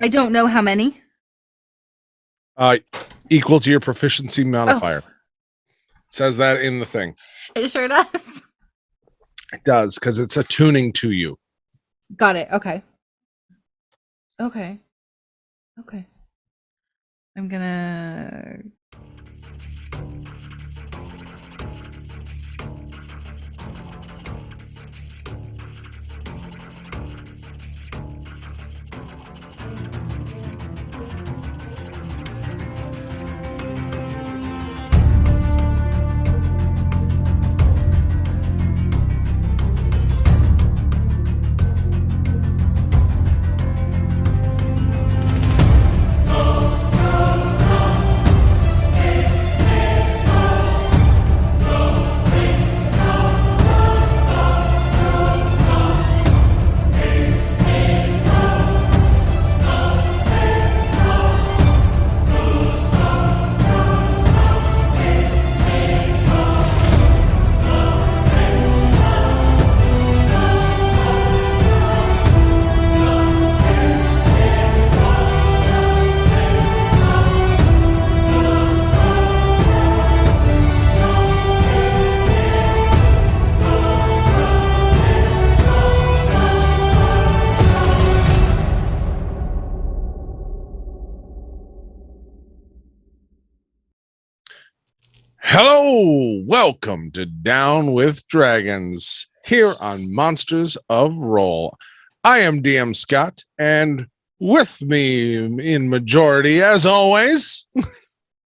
I don't know how many. Equal to your proficiency modifier. It says that in the thing. It sure does. It does, because it's attuning to you. Got it. Okay. I'm gonna... Hello, welcome to Down with Dragons here on Monsters of Roll. I am DM Scott, and with me in majority, as always,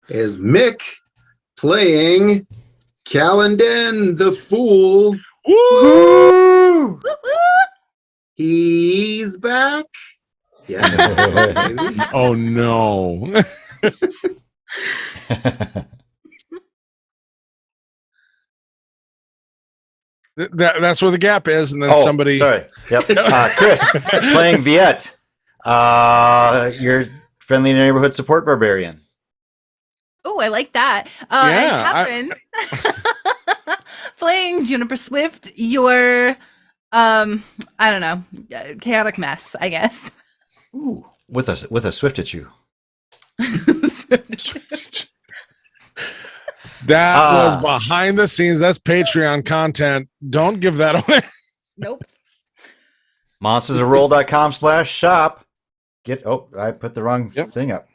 is Mick playing Calendin the Fool. Woo! He's back. Yeah. Oh no. That's where the gap is, and then somebody. Sorry. Yep. Chris playing Viet. Your friendly neighborhood support barbarian. Oh, I like that. And Catherine playing Juniper Swift, your I don't know, chaotic mess, I guess. Ooh, with a swift at you. That was behind the scenes. That's Patreon content. Don't give that away. Nope. monstersofroll.com/shop. I put the wrong thing up.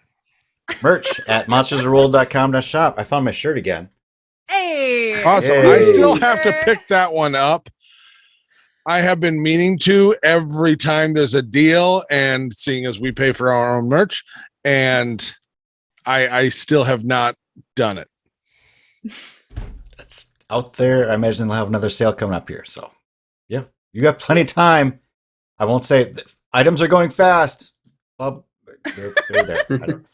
Merch at monstersofroll.com/shop. I found my shirt again. Hey. Awesome. Hey. I still have to pick that one up. I have been meaning to every time there's a deal, and seeing as we pay for our own merch, and I still have not done it. It's out there. I imagine they'll have another sale coming up here. So, yeah, you got plenty of time. I won't say items are going fast. Well, they're there. I don't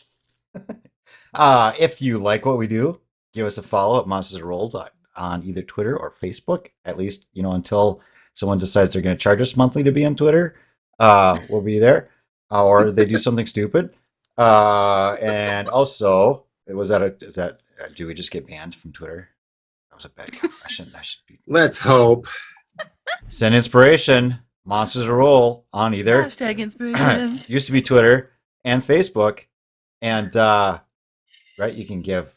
know. If you like what we do, give us a follow at Monsters of Roll on either Twitter or Facebook. At least, until someone decides they're going to charge us monthly to be on Twitter, we'll be there. Or they do something stupid. And also, do we just get banned from Twitter? That was a bad comment. I should be. Let's hope. Send inspiration. Monsters of Roll on either. Hashtag inspiration. Used to be Twitter and Facebook. And, right, you can give,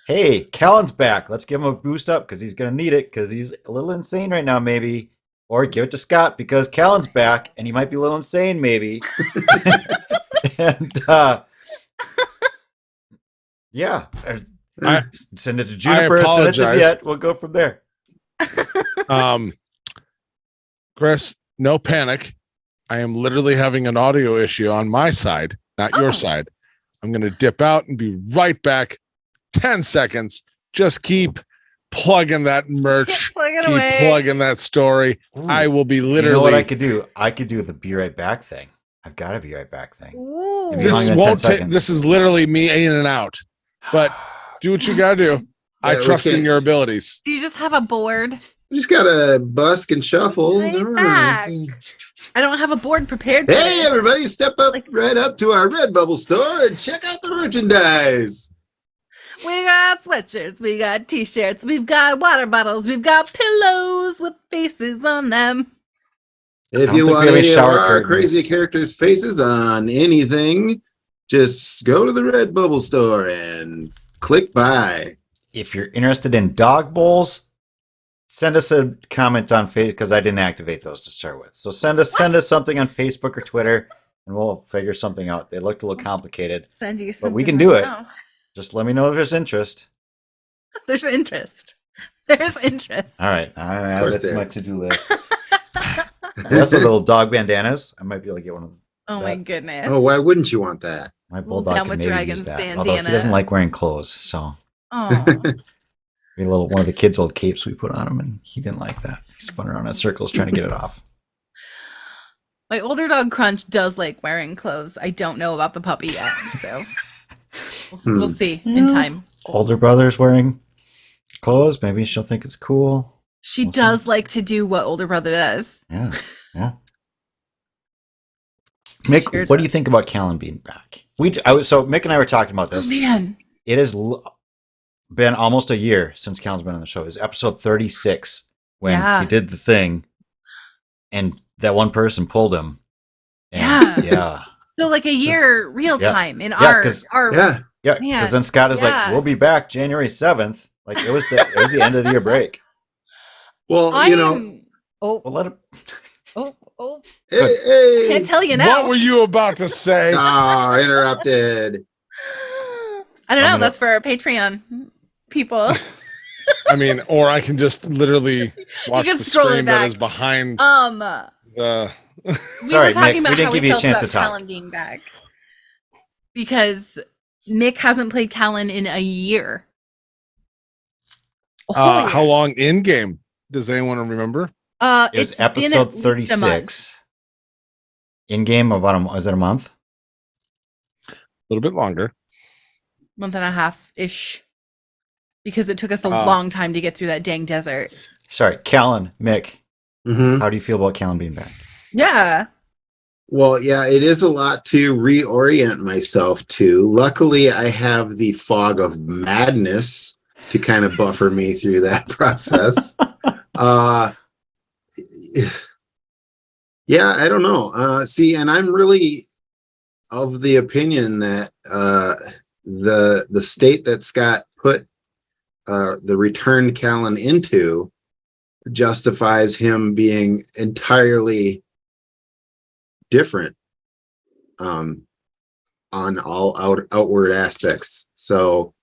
hey, Callan's back. Let's give him a boost up because he's going to need it because he's a little insane right now, maybe. Or give it to Scott because Callan's back and he might be a little insane, maybe. And, yeah. Send it to Juniper, send it to Viet. We'll go from there. Chris, no panic. I am literally having an audio issue on my side, not your side. I'm going to dip out and be right back. 10 seconds. Just keep plugging that merch. Keep plugging that story. Ooh, I will be literally. You know what I could do? I could do the be right back thing. I've got to be right back thing. This won't take. This is literally me in and out. But do what you got to do. I trust in your abilities. Do you just have a board? You just gotta busk and shuffle. I don't have a board prepared. Hey, everybody, step up right up to our Redbubble store and check out the merchandise. We got sweatshirts, we got t-shirts, we've got water bottles, we've got pillows with faces on them. If you want any of our crazy characters' faces on anything, just go to the Redbubble store and click buy. If you're interested in dog bowls, send us a comment on Facebook because I didn't activate those to start with. So send us something on Facebook or Twitter, and we'll figure something out. They looked a little complicated, send you something, but we can do it. Now. Just let me know if there's interest. There's interest. There's interest. All right, that's my to-do list. That's the little dog bandanas. I might be able to get one of them. Oh my goodness! Oh, why wouldn't you want that? My bulldog can maybe use that. Although he doesn't like wearing clothes, so. Oh. One of the kids' old capes we put on him, and he didn't like that. He spun around in circles trying to get it off. My older dog Crunch does like wearing clothes. I don't know about the puppy yet, so we'll see in time. Older brother's wearing clothes. Maybe she'll think it's cool. She does like to do what older brother does. Yeah. Mick, what do you think about Callan being back? So Mick and I were talking about this. Oh, man. It has been almost a year since Callan's been on the show. It was episode 36 when he did the thing, and that one person pulled him. Yeah. So like a year real time in our because then Scott is like, we'll be back January 7th. Like it was the end of the year break. Well, we'll let him. Hey. Can't tell you now. What were you about to say? Oh, interrupted. I don't know. That's for our Patreon people. I mean, or I can just literally watch the stream that is behind the. Sorry, were talking Nick, about we didn't give you a chance to talk. Callan being back because Nick hasn't played Callan in a year. How long in game? Does anyone remember? It was episode 36. In game, was it a month? A little bit longer. Month and a half ish. Because it took us a long time to get through that dang desert. Sorry, Callan, Mick. How do you feel about Callan being back? Yeah. Well, yeah, it is a lot to reorient myself to. Luckily, I have the fog of madness to kind of buffer me through that process. Yeah, I don't know. See, and I'm really of the opinion that the state that Scott put the returned Callan into justifies him being entirely different on all outward aspects. So,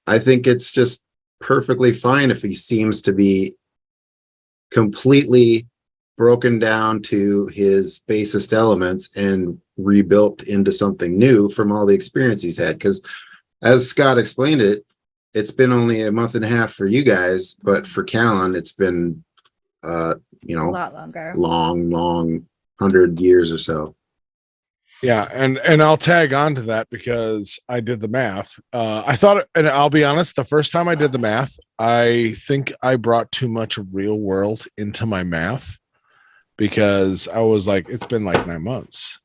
I think it's just perfectly fine if he seems to be completely broken down to his basest elements and rebuilt into something new from all the experience he's had. Because as Scott explained it, it's been only a month and a half for you guys, but for Callan, it's been, a lot longer, long 100 years or so. Yeah, and I'll tag on to that because I did the math. I thought, and I'll be honest, the first time I did the math, I think I brought too much of real world into my math because I was like, it's been like 9 months.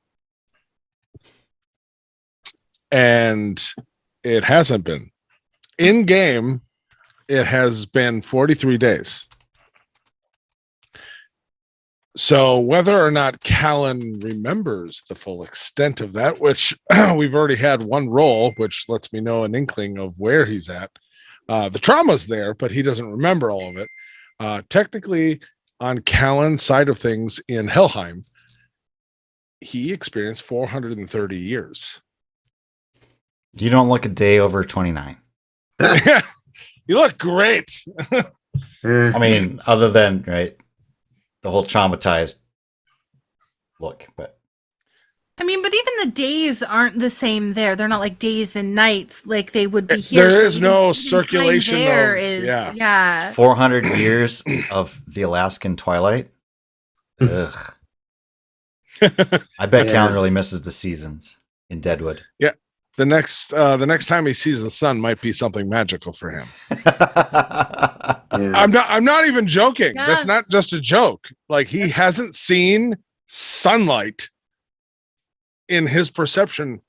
And it hasn't been. In game, it has been 43 days. So whether or not Callan remembers the full extent of that, which we've already had one roll, which lets me know an inkling of where he's at. The trauma's there, but he doesn't remember all of it. Technically, on Callan's side of things in Helheim, he experienced 430 years. You don't look a day over 29. You look great. I mean, other than, right, the whole traumatized look, but but even the days aren't the same there. They're not like days and nights like they would be here. There is no circulation. There is 400 years of the Alaskan twilight. Ugh. I bet Callan really misses the seasons in Deadwood. Yeah. The next time he sees the sun might be something magical for him. I'm not even joking. Yeah. That's not just a joke. Like he hasn't seen sunlight in his perception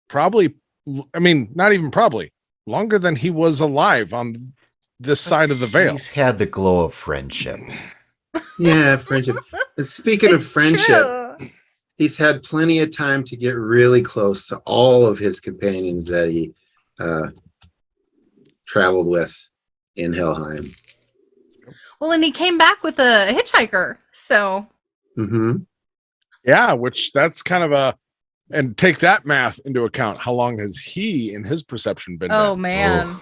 probably, not even probably, longer than he was alive on this side of the veil. He's had the glow of friendship. Yeah, friendship. And speaking of It's friendship, true. he's had plenty of time to get really close to all of his companions that he traveled with in Helheim. Well, and he came back with a hitchhiker. So Mm-hmm. Yeah, which that's kind of a, and take that math into account. How long has he, in his perception, been oh dead? man. Oh.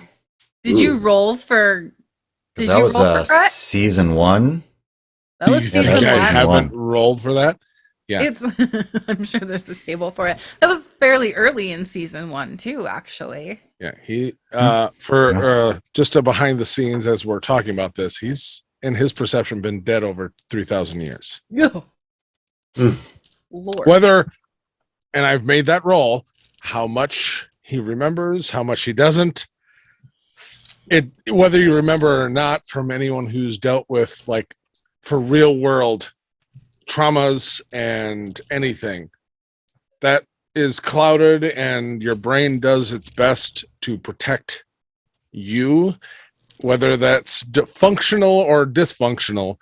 Did you Ooh. roll for did That you was roll for Brett? season 1. That Do was you think that season was I one. season haven't one. rolled for that? Yeah. It's I'm sure there's the table for it. That was fairly early in season 1 too, actually. Yeah, he Yeah. just a behind the scenes as we're talking about this, he's in his perception been dead over 3,000 years. Yeah. Hmm. Lord. Whether, and I've made that roll, how much he remembers, how much he doesn't. It whether you remember or not, from anyone who's dealt with like for real world traumas and anything, that is clouded, and your brain does its best to protect you, whether that's functional or dysfunctional.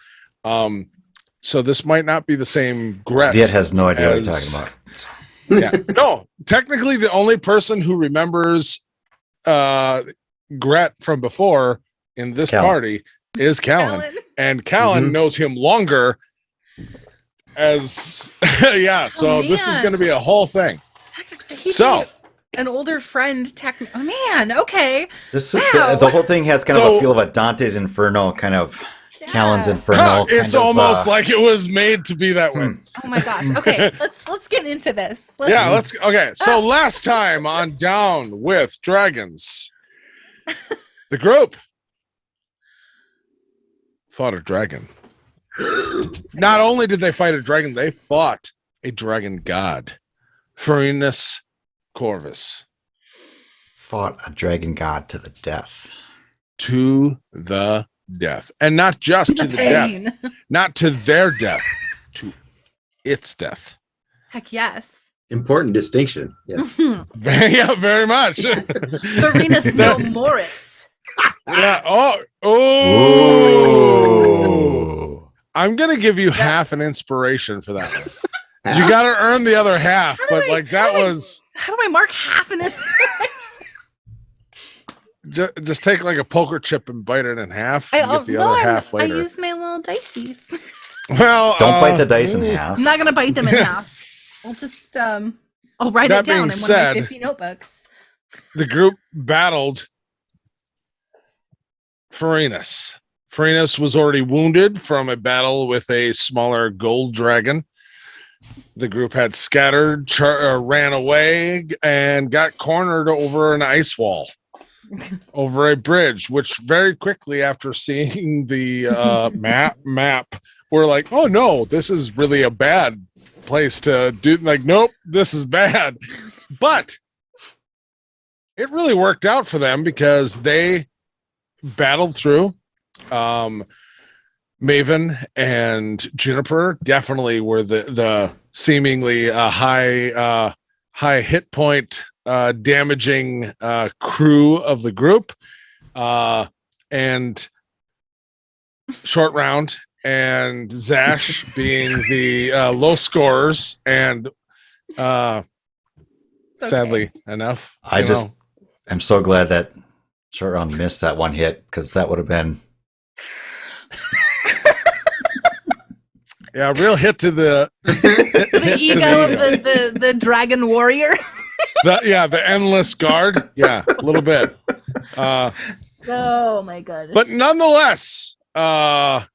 So this might not be the same Gret. Viet has no idea what you're as- talking about. So, Yeah, no, technically the only person who remembers Gret from before in this Callan. party is Callan, Alan. and Callan Mhm. knows him longer as yeah, so Oh, this is man. going to be a whole thing. He'd So- be an older friend oh man, okay. this Wow. the whole thing has kind of So- a feel of a Dante's Inferno kind of Callan's Yeah. Inferno. It's kind of, almost like it was made to be that way. Oh my gosh. Okay, let's get into this. Yeah, let's okay. So last time on Down with Dragons, the group fought a dragon. Not only did they fight a dragon, they fought a dragon god, Farinus Corvus, fought a dragon god to the death. to the death. And not just to the death, pain. not to their death, to its death. Heck yes. Important distinction. Yes. Yeah, very much. Serenus no Morris. Yeah. Oh. Ooh. I'm gonna give you half an inspiration for that one. You got to earn the other half, How do but I- like how that do I- was How do I mark half in it? just take like a poker chip and bite it in half. And get the other half I later. use my little dices. Well, Don't bite the dice in half. I'm not gonna bite them in half. I'll just I'll write That it down being in said- one of my 50 notebooks. The group battled Farinus. Farinus was already wounded from a battle with a smaller gold dragon. The group had scattered, ran away, and got cornered over an ice wall, over a bridge, which very quickly after seeing the map, we're like, oh no, this is really a bad place to do. Like, nope, this is bad. But it really worked out for them because they battled through. Maven and Juniper definitely were the seemingly high hit point damaging crew of the group, and Short Round and Zash being the low scorers, and sadly enough, I'm so glad that Short Round missed that one hit, because that would have been yeah, real hit to the The ego of the dragon warrior. the endless guard. Yeah, a little bit. Oh my goodness. But nonetheless, the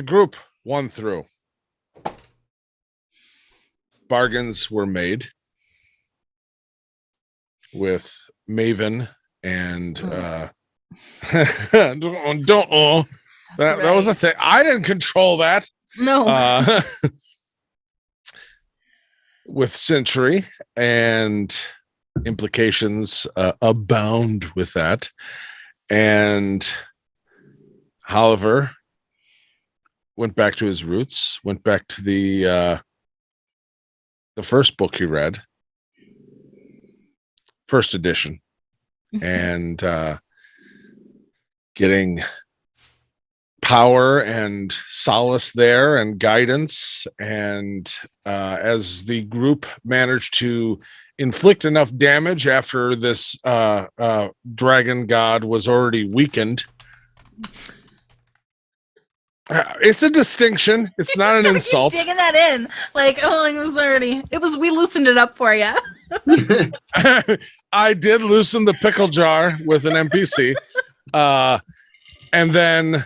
group won through. Bargains were made with Maven and that was a thing. I didn't control that. No. With Century, and implications abound with that. And Oliver went back to his roots, went back to the first book he read, first edition, and getting power and solace there and guidance. And as the group managed to inflict enough damage after this dragon god was already weakened. It's a distinction. It's not an insult. Keep digging that in. Like, oh, we loosened it up for you. I did loosen the pickle jar with an NPC. And then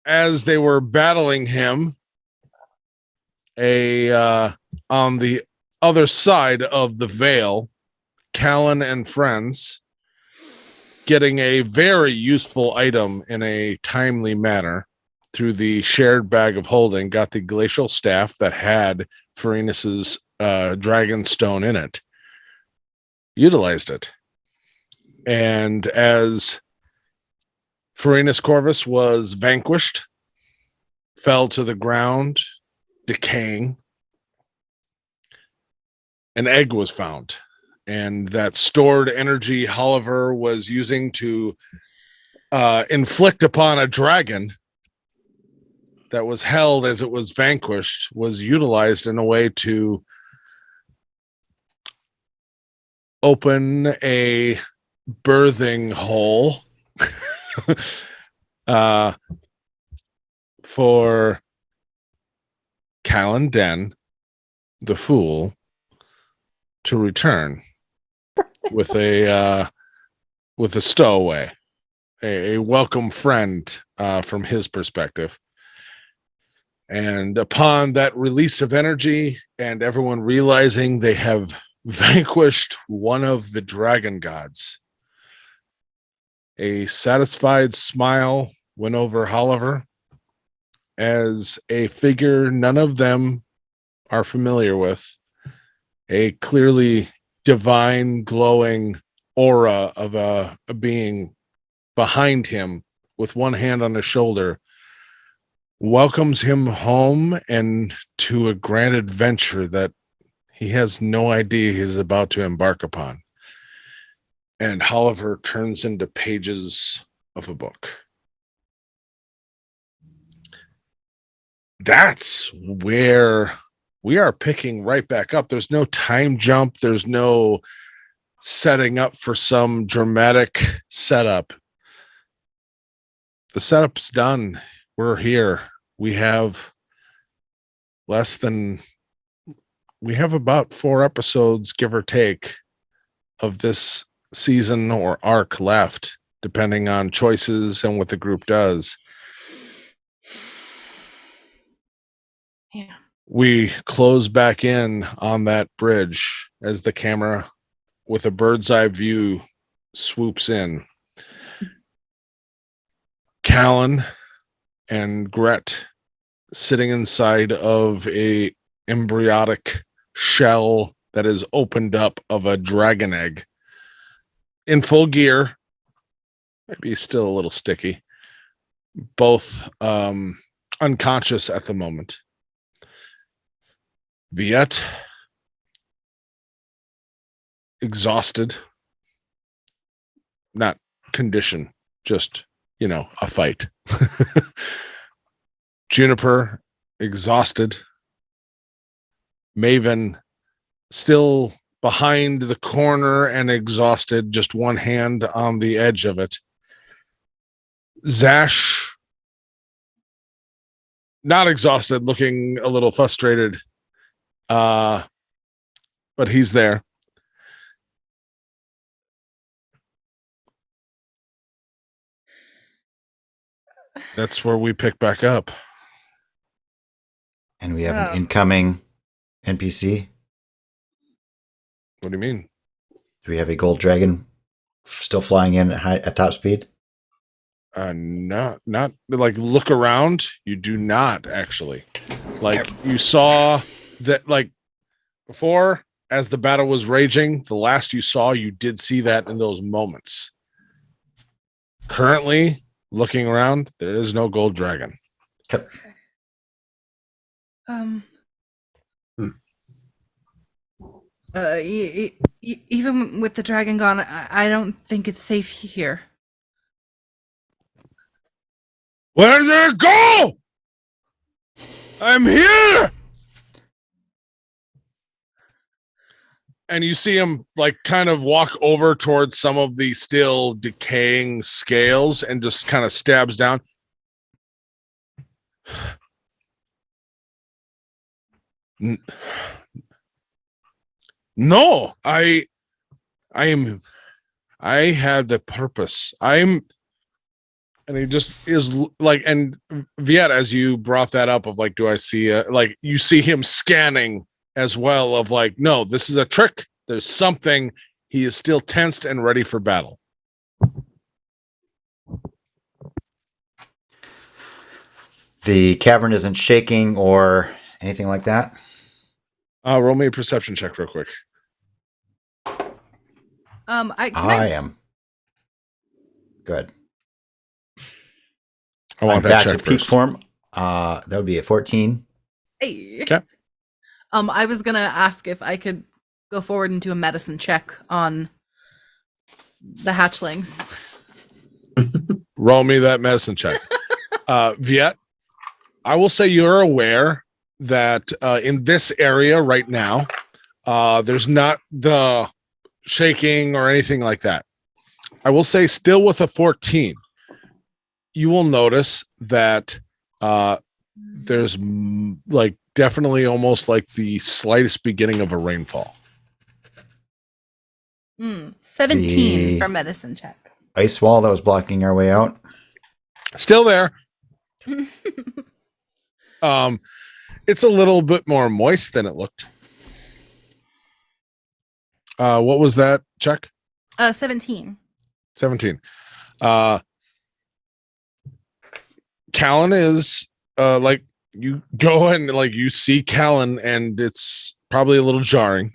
as they were battling him, on the other side of the veil, Callan and friends, getting a very useful item in a timely manner through the shared bag of holding, got the glacial staff that had Farinus's dragon stone in it, utilized it. And as Farinus Corvus was vanquished, fell to the ground, decaying, an egg was found. And that stored energy Holliver was using to inflict upon a dragon that was held as it was vanquished was utilized in a way to open a birthing hole for Callan Den, the fool, to return with a stowaway, a welcome friend from his perspective. And upon that release of energy and everyone realizing they have vanquished one of the dragon gods, a satisfied smile went over Holliver as a figure none of them are familiar with, a clearly divine glowing aura of a being behind him with one hand on his shoulder, welcomes him home and to a grand adventure that he has no idea he's about to embark upon. And Holliver turns into pages of a book. That's where we are picking right back up. There's no time jump. There's no setting up for some dramatic setup. The setup's done. We're here. We have about 4 episodes, give or take, of this season or arc left, depending on choices and what the group does. Yeah. We close back in on that bridge as the camera with a bird's eye view swoops in. Callan and Gret sitting inside of a embryotic shell that is opened up of a dragon egg, in full gear, maybe still a little sticky, both unconscious at the moment. Viet, exhausted, not condition, just, a fight. Juniper, exhausted. Maven, still behind the corner and exhausted, just one hand on the edge of it. Zash, not exhausted, looking a little frustrated, but he's there. That's where we pick back up. And we have an incoming NPC. What do you mean? Do we have a gold dragon still flying in at top speed? Not like look around. You do not actually. Like you saw that, like before, as the battle was raging, the last you saw, you did see that in those moments. Currently, looking around, there is no gold dragon. Okay. Even with the dragon gone, I don't think it's safe here. Where did it go? I'm here. And you see him like kind of walk over towards some of the still decaying scales and just kind of stabs down. No, I had the purpose. And he just is like, and Viet, as you brought that up of like, do I see like you see him scanning as well of like, no, this is a trick. There's something. He is still tensed and ready for battle. The cavern isn't shaking or anything like that. Roll me a perception check real quick. I am good. I want I'm that back check to peak first. form. That would be a 14. Hey. Okay. I was gonna ask if I could go forward and do a medicine check on the hatchlings. Roll me that medicine check. Viet, I will say you're aware that in this area right now, there's not the shaking or anything like that. I will say still with a 14, you will notice that there's like definitely almost like the slightest beginning of a rainfall. 17 for medicine check. Ice wall that was blocking our way out. Still there. It's a little bit more moist than it looked. What was that check? 17. 17. Callan is like you go and like you see Callan and it's probably a little jarring.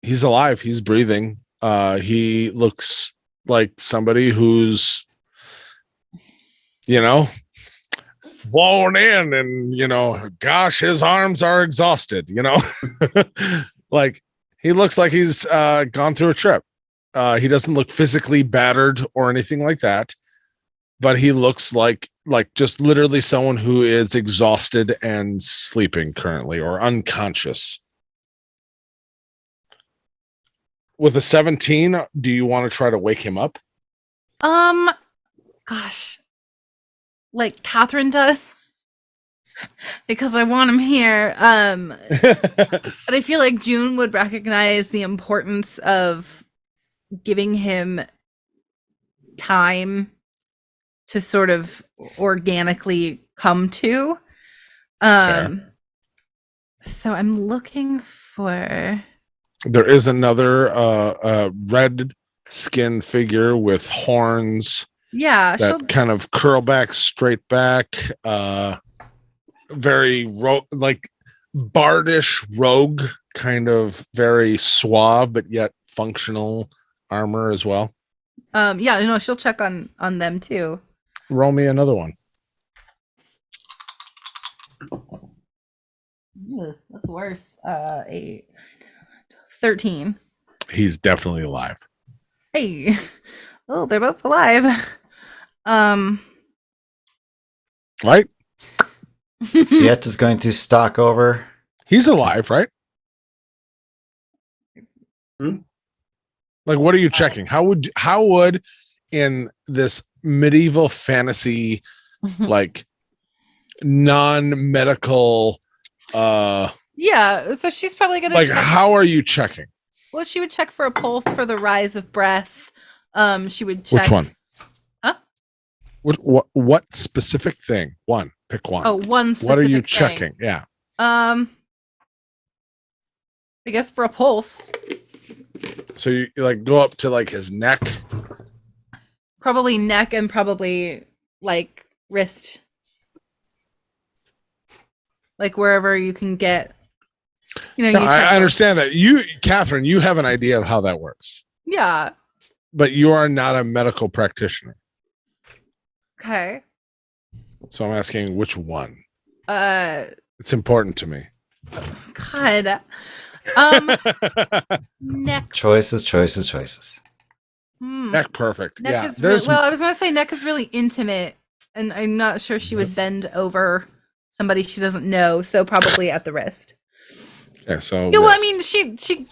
He's alive, he's breathing. He looks like somebody who's, you know, flown in and, you know, gosh, his arms are exhausted, you know. Like he looks like he's gone through a trip. He doesn't look physically battered or anything like that, but he looks like just literally someone who is exhausted and sleeping currently or unconscious. With a 17, do you want to try to wake him up? Gosh, like Catherine does, because I want him here. But I feel like June would recognize the importance of giving him time to sort of organically come to. So I'm looking for. There is another red skin figure with horns. Yeah, that kind of curl back, straight back. Very like bardish rogue, kind of very suave but yet functional armor as well. Yeah, you know, she'll check on them too. Roll me another one. Ugh, that's worse. 13. He's definitely alive. Hey. Oh, they're both alive. Right? Viet is going to stalk over. He's alive, right? Like, what are you checking? How would in this medieval fantasy, like non-medical yeah, so she's probably gonna like check. How are you checking? Well, she would check for a pulse for the rise of breath. She would check. Which one? Huh? What specific thing? One. Pick one. Oh, one specific What are you thing. checking? Yeah. I guess for a pulse. So you like go up to like his neck. Probably neck and probably like wrist. Like wherever you can get, you know. No, I understand that. Catherine, you have an idea of how that works. Yeah. But you are not a medical practitioner. Okay. So I'm asking which one. It's important to me. God. Neck. Choices. Neck perfect. Neck is well, I was gonna say neck is really intimate, and I'm not sure she would bend over somebody she doesn't know, so probably at the wrist. Yeah, so yeah, well, I mean, she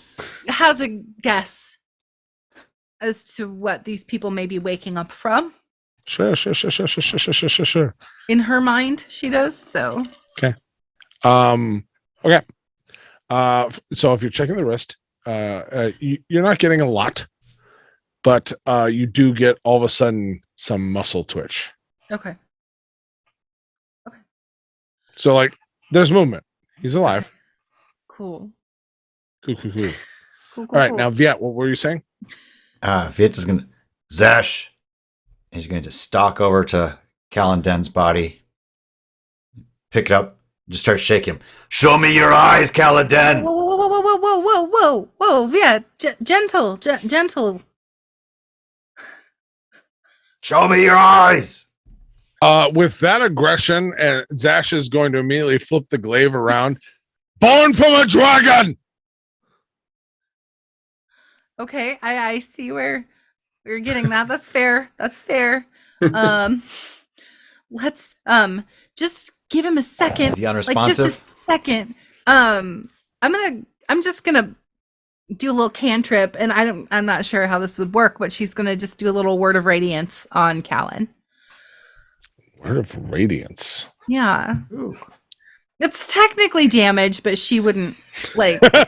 has a guess as to what these people may be waking up from. Sure. In her mind, she does. So okay. Okay. So if you're checking the wrist, you're not getting a lot, but you do get all of a sudden some muscle twitch. Okay. So like, there's movement. He's alive. Cool. Cool. All right, now Viet, what were you saying? Viet is gonna Zash. He's going to stalk over to Den's body, pick it up, just start shaking him. Show me your eyes, Den. Whoa, Viet, gentle. Show me your eyes. With that aggression, and Zash is going to immediately flip the glaive around. Born from a dragon. Okay, I see where we're getting that. That's fair. Let's just give him a second. Is he unresponsive? Like just a second. I'm just gonna do a little cantrip, and I'm not sure how this would work, but she's gonna just do a little word of radiance on Callan. Word of radiance. Yeah. Ooh. It's technically damage, but she wouldn't like. Well,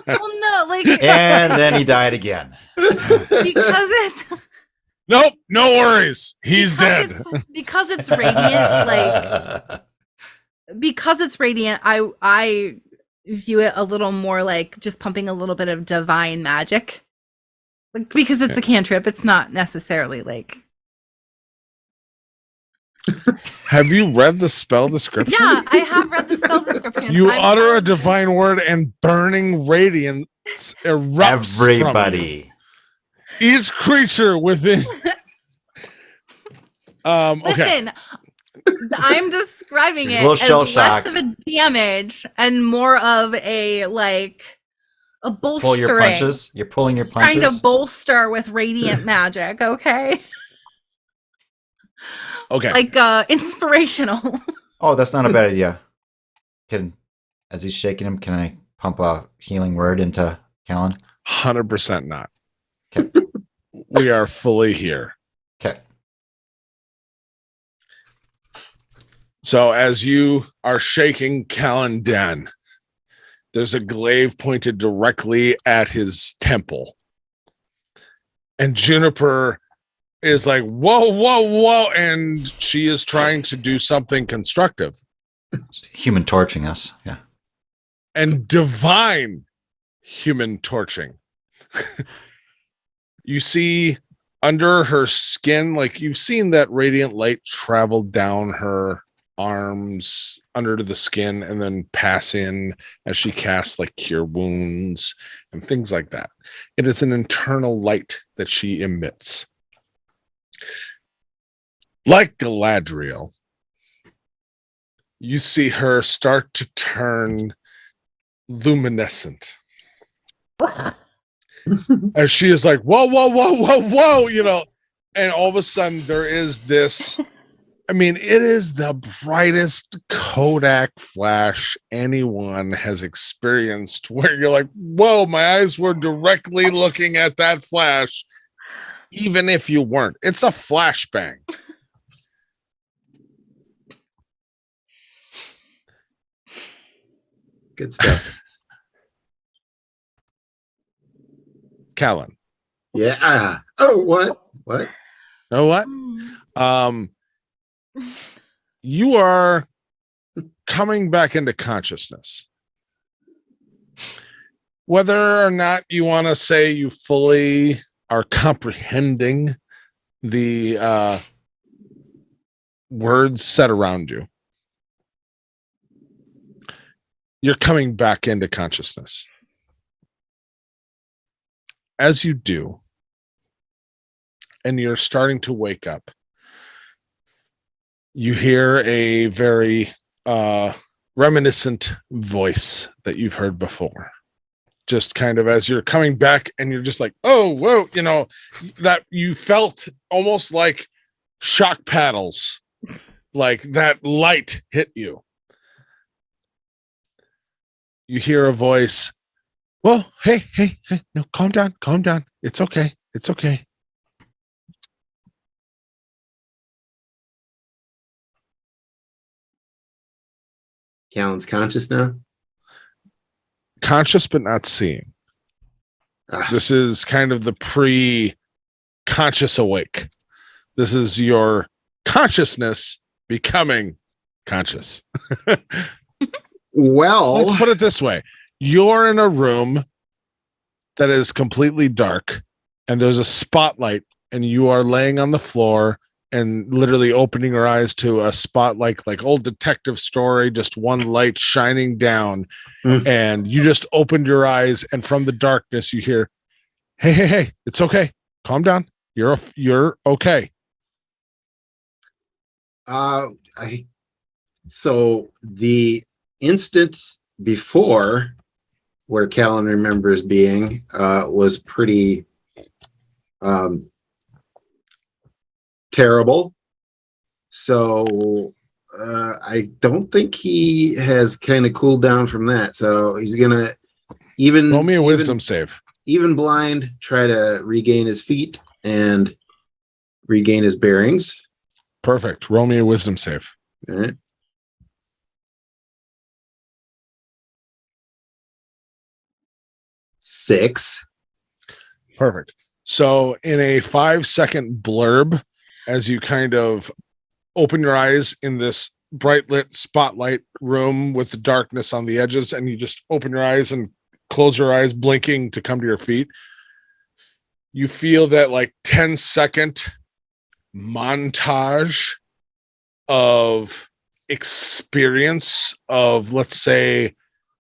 no, like. And then he died again. Because it's. Nope, no worries. He's dead. Because it's radiant, like. Because it's radiant, I view it a little more like just pumping a little bit of divine magic. Like, because it's a cantrip, it's not necessarily like. Have you read the spell description? Yeah, I have read the spell description. You utter a divine word and burning radiance erupts. Everybody. Each creature within. Okay. Listen, I'm describing it as shocked. less of a damage and more of a like a bolstering. Pull your punches. You're pulling your punches. Trying to bolster with radiant magic. Okay. Okay. Like inspirational. Oh, that's not a bad idea. As he's shaking him, can I pump a healing word into Callan? 100% not. Okay. We are fully here. Okay. So as you are shaking Callan Den, there's a glaive pointed directly at his temple. And Juniper is like, whoa, and she is trying to do something constructive. Human torching us, yeah. And divine human torching. You see under her skin, like you've seen that radiant light travel down her arms under the skin and then pass in as she casts like cure wounds and things like that. It is an internal light that she emits. Like Galadriel, you see her start to turn luminescent. As she is like, whoa, you know, and all of a sudden there is this, I mean, it is the brightest Kodak flash anyone has experienced where you're like, whoa, my eyes were directly looking at that flash, even if you weren't. It's a flashbang. Good stuff. Callan. Yeah. Oh, what? You know what? You are coming back into consciousness. Whether or not you want to say you fully are comprehending the words said around you, you're coming back into consciousness. As you do, and you're starting to wake up, you hear a very reminiscent voice that you've heard before. just kind of as you're coming back and you're just like, oh, whoa, you know, that you felt almost like shock paddles, like that light hit you. You hear a voice. Well, hey, no, calm down. It's okay. Callan's conscious now. Conscious, but not seeing. This is kind of the pre-conscious awake. This is your consciousness becoming conscious. Well, let's put it this way. You're in a room that is completely dark and there's a spotlight and you are laying on the floor and literally opening your eyes to a spotlight like old detective story, just one light shining down. And you just opened your eyes and from the darkness you hear, hey, it's okay. Calm down. You're okay. So the instant before where Callan remembers being was pretty terrible. So I don't think he has kind of cooled down from that. So he's gonna roll me a wisdom save. Even blind, try to regain his feet and regain his bearings. Perfect. Roll me a wisdom save. All right. 6. Perfect. So in a 5-second blurb, as you kind of open your eyes in this bright lit spotlight room with the darkness on the edges, and you just open your eyes and close your eyes, blinking to come to your feet, you feel that like 10-second montage of experience of, let's say,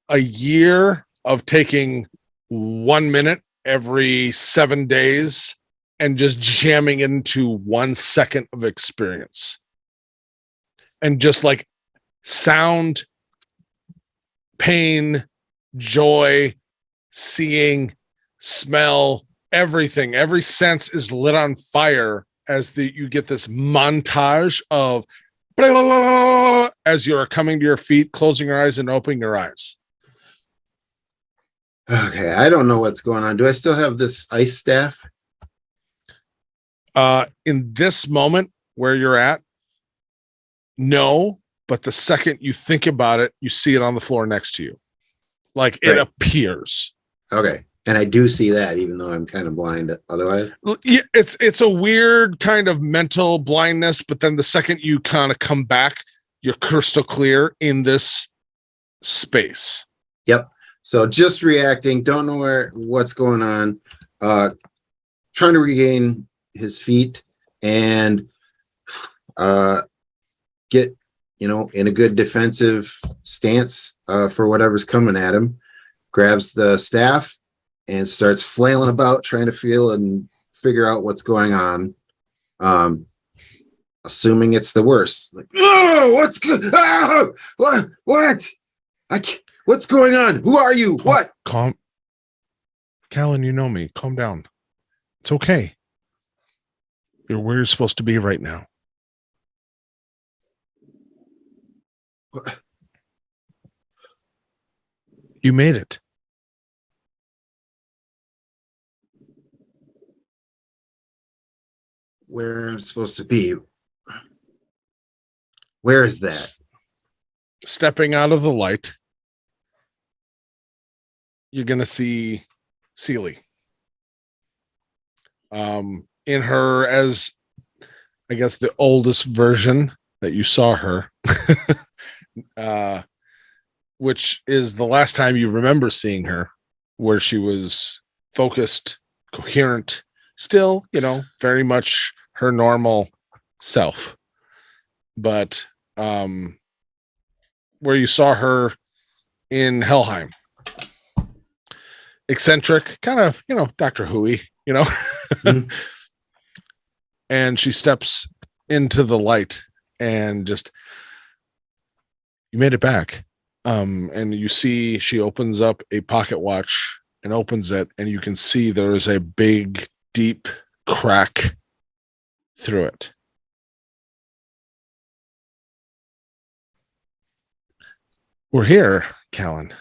a year of taking 1 minute every 7 days and just jamming into 1 second of experience. And just like sound, pain, joy, seeing, smell, everything, every sense is lit on fire as you get this montage of blah, blah, blah, blah, as you're coming to your feet, closing your eyes and opening your eyes. Okay, I don't know what's going on. Do I still have this ice staff? In this moment where you're at, no, but the second you think about it, you see it on the floor next to you. Like it appears. Okay. And I do see that, even though I'm kind of blind otherwise. Yeah, it's a weird kind of mental blindness, but then the second you kind of come back, you're crystal clear in this space. Yep. So just reacting, don't know what's going on. Trying to regain his feet and get, in a good defensive stance for whatever's coming at him. Grabs the staff and starts flailing about, trying to feel and figure out what's going on. Assuming it's the worst. Like, oh, what's good? Oh, what? What's going on? Who are you? What? Calm. Callan, you know me. Calm down. It's okay. You're where you're supposed to be right now. What? You made it. Where I'm supposed to be. Where is that? Stepping out of the light, you're going to see Celie. In her, as I guess the oldest version that you saw her, which is the last time you remember seeing her, where she was focused, coherent, still, very much her normal self. But where you saw her in Helheim, eccentric, kind of, Dr. Hooey, mm-hmm. And she steps into the light and just, you made it back. And you see she opens up a pocket watch and opens it, and you can see there is a big, deep crack through it. We're here, Callan.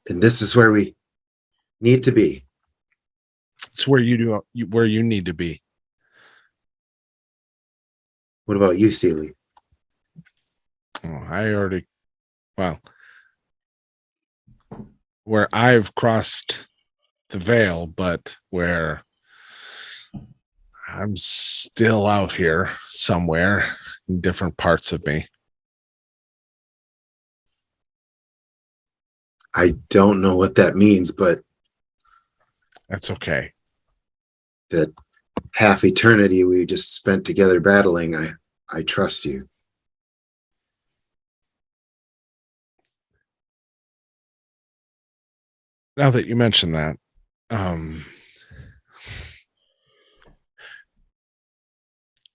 And this is where we need to be. It's where where you need to be. What about you, Seeley? Oh, where I've crossed the veil, but where I'm still out here somewhere in different parts of me. I don't know what that means, but That's okay. that half eternity we just spent together battling, I trust you. Now that you mention that,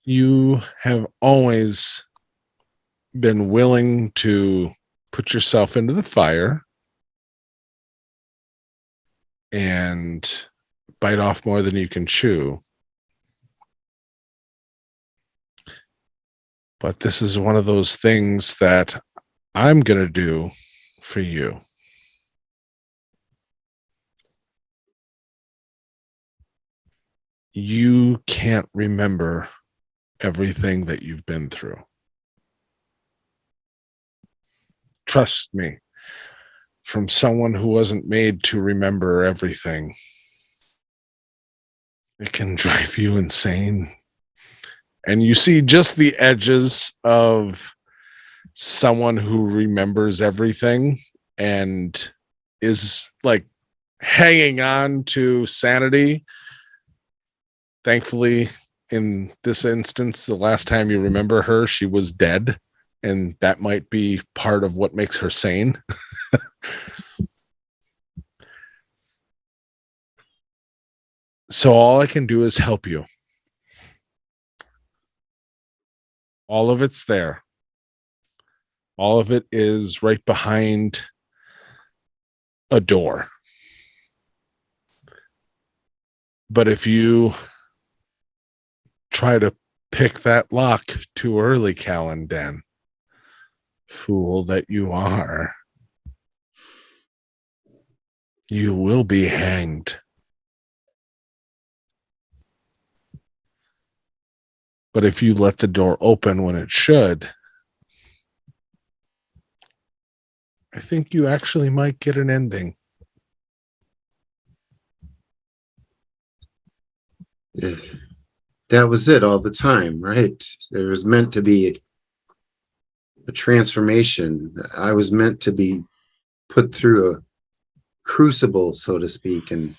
you have always been willing to put yourself into the fire and bite off more than you can chew. But this is one of those things that I'm going to do for you. You can't remember everything that you've been through. Trust me, from someone who wasn't made to remember everything, it can drive you insane. And you see just the edges of someone who remembers everything and is like hanging on to sanity. Thankfully, in this instance, the last time you remember her, she was dead. And that might be part of what makes her sane. So all I can do is help you. All of it's there. All of it is right behind a door. But if you try to pick that lock too early, Callan, fool that you are, you will be hanged. But if you let the door open when it should, I think you actually might get an ending. That was it all the time, right? There was meant to be a transformation. I was meant to be put through a crucible, so to speak, and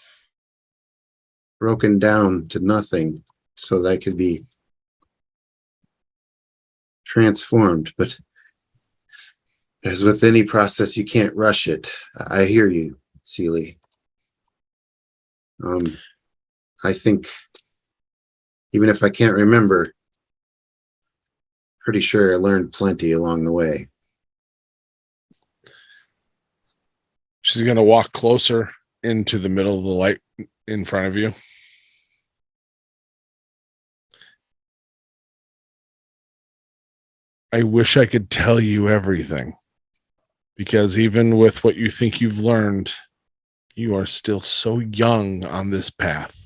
broken down to nothing so that I could be transformed. But as with any process, you can't rush it. I hear you, Seeley. I think even if I can't remember, pretty sure I learned plenty along the way. She's going to walk closer into the middle of the light in front of you. I wish I could tell you everything, because even with what you think you've learned, you are still so young on this path.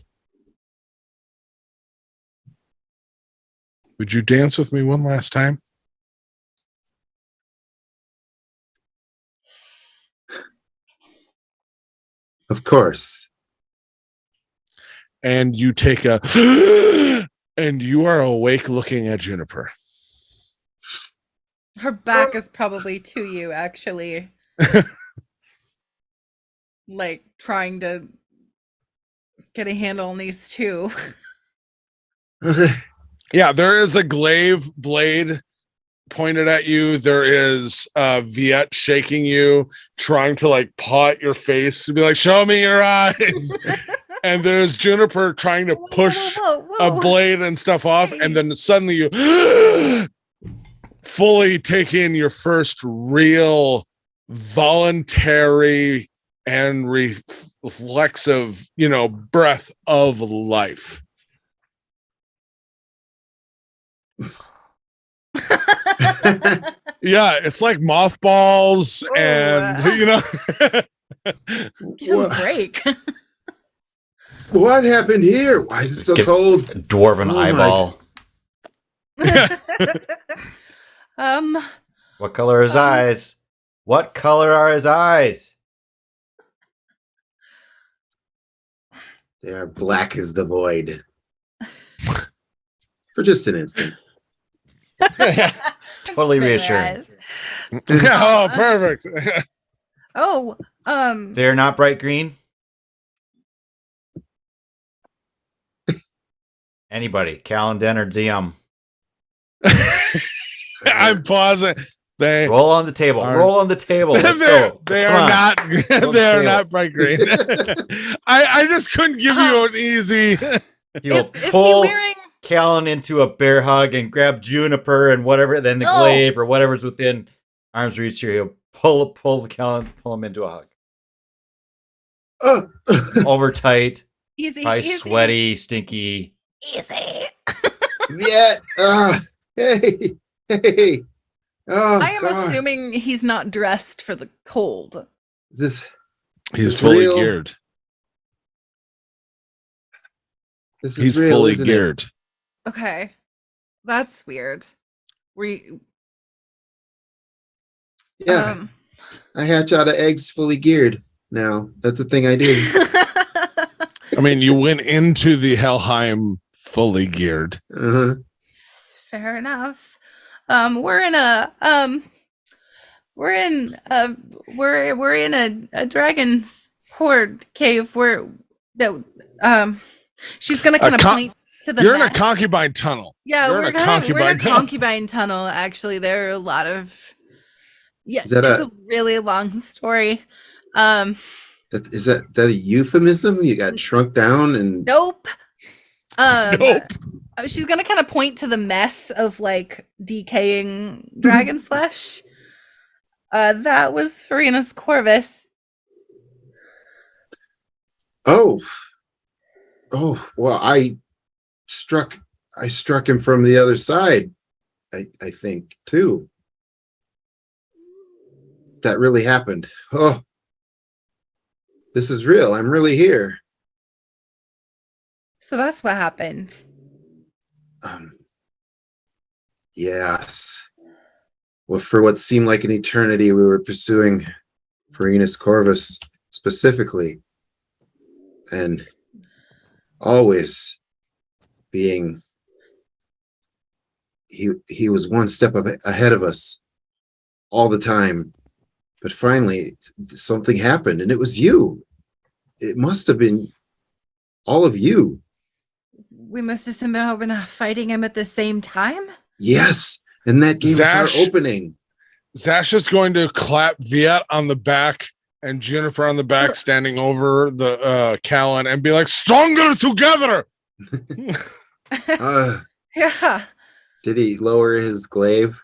Would you dance with me one last time? Of course. And you take a and you are awake looking at Juniper. Her back is probably to you, actually. Like trying to get a handle on these two. Okay. Yeah, there is a glaive blade pointed at you. There is Viet shaking you, trying to like paw at your face to be like, show me your eyes. And there's Juniper trying to push a blade and stuff off. And then suddenly you fully take in your first real voluntary and reflexive, breath of life. Yeah, it's like mothballs and Give him a break. What happened here? Why is it so cold? Dwarven eyeball. What color are his eyes? What color are his eyes? They are black as the void. For just an instant. Totally reassuring. Oh, perfect. They're not bright green. Anybody, Calendar or DM? I'm pausing. They roll on the table. Roll on the table. Let's go. They are not. They are not bright green. I just couldn't give you an easy. He'll pull Callan into a bear hug and grab Juniper and whatever, then the glaive or whatever's within arm's reach here. He'll pull Callan, pull him into a hug. Over tight. Easy. Sweaty, stinky. Easy. Yeah. Hey. Oh, I am assuming he's not dressed for the cold. He's fully geared. He's fully geared. Okay. That's weird. Yeah. I hatch out of eggs fully geared now. That's the thing I do. I mean, you went into the Helheim fully geared. Uh-huh. Fair enough. We're in a dragon's horde cave she's gonna kind of point to the You're in a concubine tunnel. Yeah, we're in a concubine tunnel. Actually, there are a lot of it's a really long story. Is that a euphemism? You got shrunk down and nope. Nope. She's gonna kind of point to the mess of like decaying dragon flesh. That was Farina's Corvus. Oh, well, I struck him from the other side. I think too. That really happened. Oh, this is real. I'm really here. So that's what happened. Yes. Well, for what seemed like an eternity, we were pursuing Farina's Corvus specifically, and always being he was one step ahead of us all the time. But finally, something happened, and it was you. It must have been all of you. We must have somehow been fighting him at the same time? Yes, and that gave us our opening. Zash is going to clap Viet on the back and Juniper on the back, standing over the Callan, and be like, "Stronger together!" Yeah. Did he lower his glaive?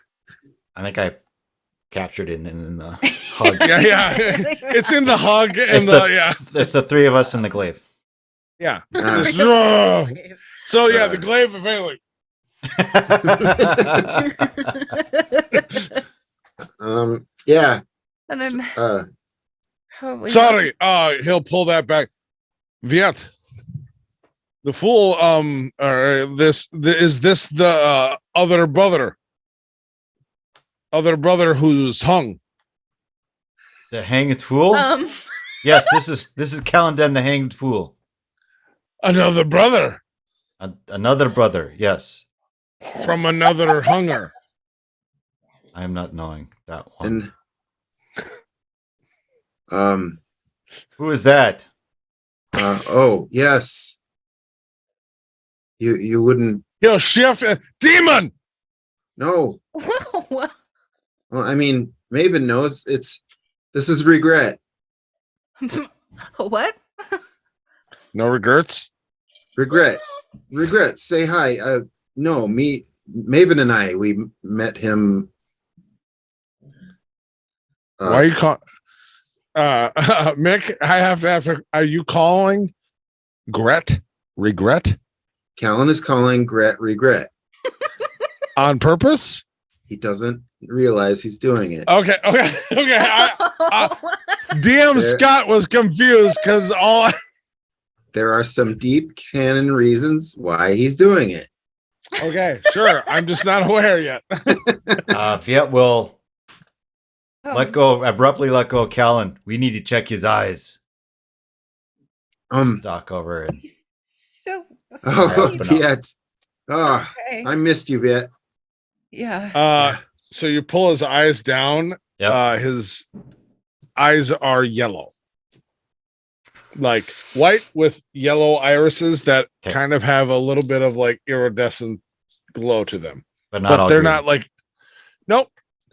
I think I captured it in the hug. Yeah. It's in the hug. It's the three of us in the glaive. Yeah. So the glaive available. Yeah. And then sorry, he'll pull that back. Viet. The fool is this the other brother? Other brother who's hung. The hanged fool? Yes, this is Calendar the hanged fool. Another brother. Another brother, yes. From another hunger. I am not knowing that one. And who is that? Oh, yes. You wouldn't. Yo, shift demon. No. Well, I mean, Maven knows this is regret. What? No regrets? Regret. Say hi. No, Maven and I, we met him Why are you calling? Mick, I have to ask. Are you calling regret Callan is calling Gret regret. on purpose? He doesn't realize he's doing it. Okay. DM Scott was confused because there are some deep canon reasons why he's doing it. Okay, sure. I'm just not aware yet. Viet will abruptly let go of Callan. We need to check his eyes. Stalk over and Viet. Oh, okay. I missed you, Viet. Yeah. So you pull his eyes down. Yep. His eyes are yellow. Like white with yellow irises that kind of have a little bit of like iridescent glow to them. But they're not like, nope.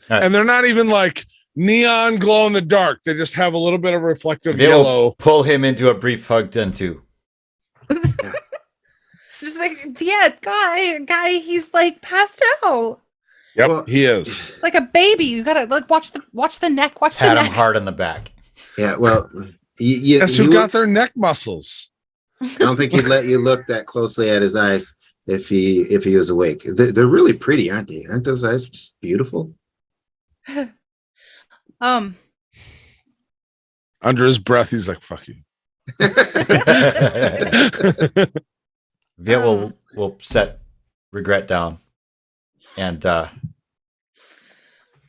Right. And they're not even like neon glow in the dark. They just have a little bit of reflective yellow. Pull him into a brief hug then too. Just like, yeah, guy, he's like passed out. Yep, well, he is. Like a baby. You gotta like watch the neck, Pat him hard on the back. Yeah, well, guess who got their neck muscles? I don't think he'd let you look that closely at his eyes if he was awake. They're really pretty, aren't they? Aren't those eyes just beautiful? Under his breath, he's like, "Fuck you." Viet will set regret down, and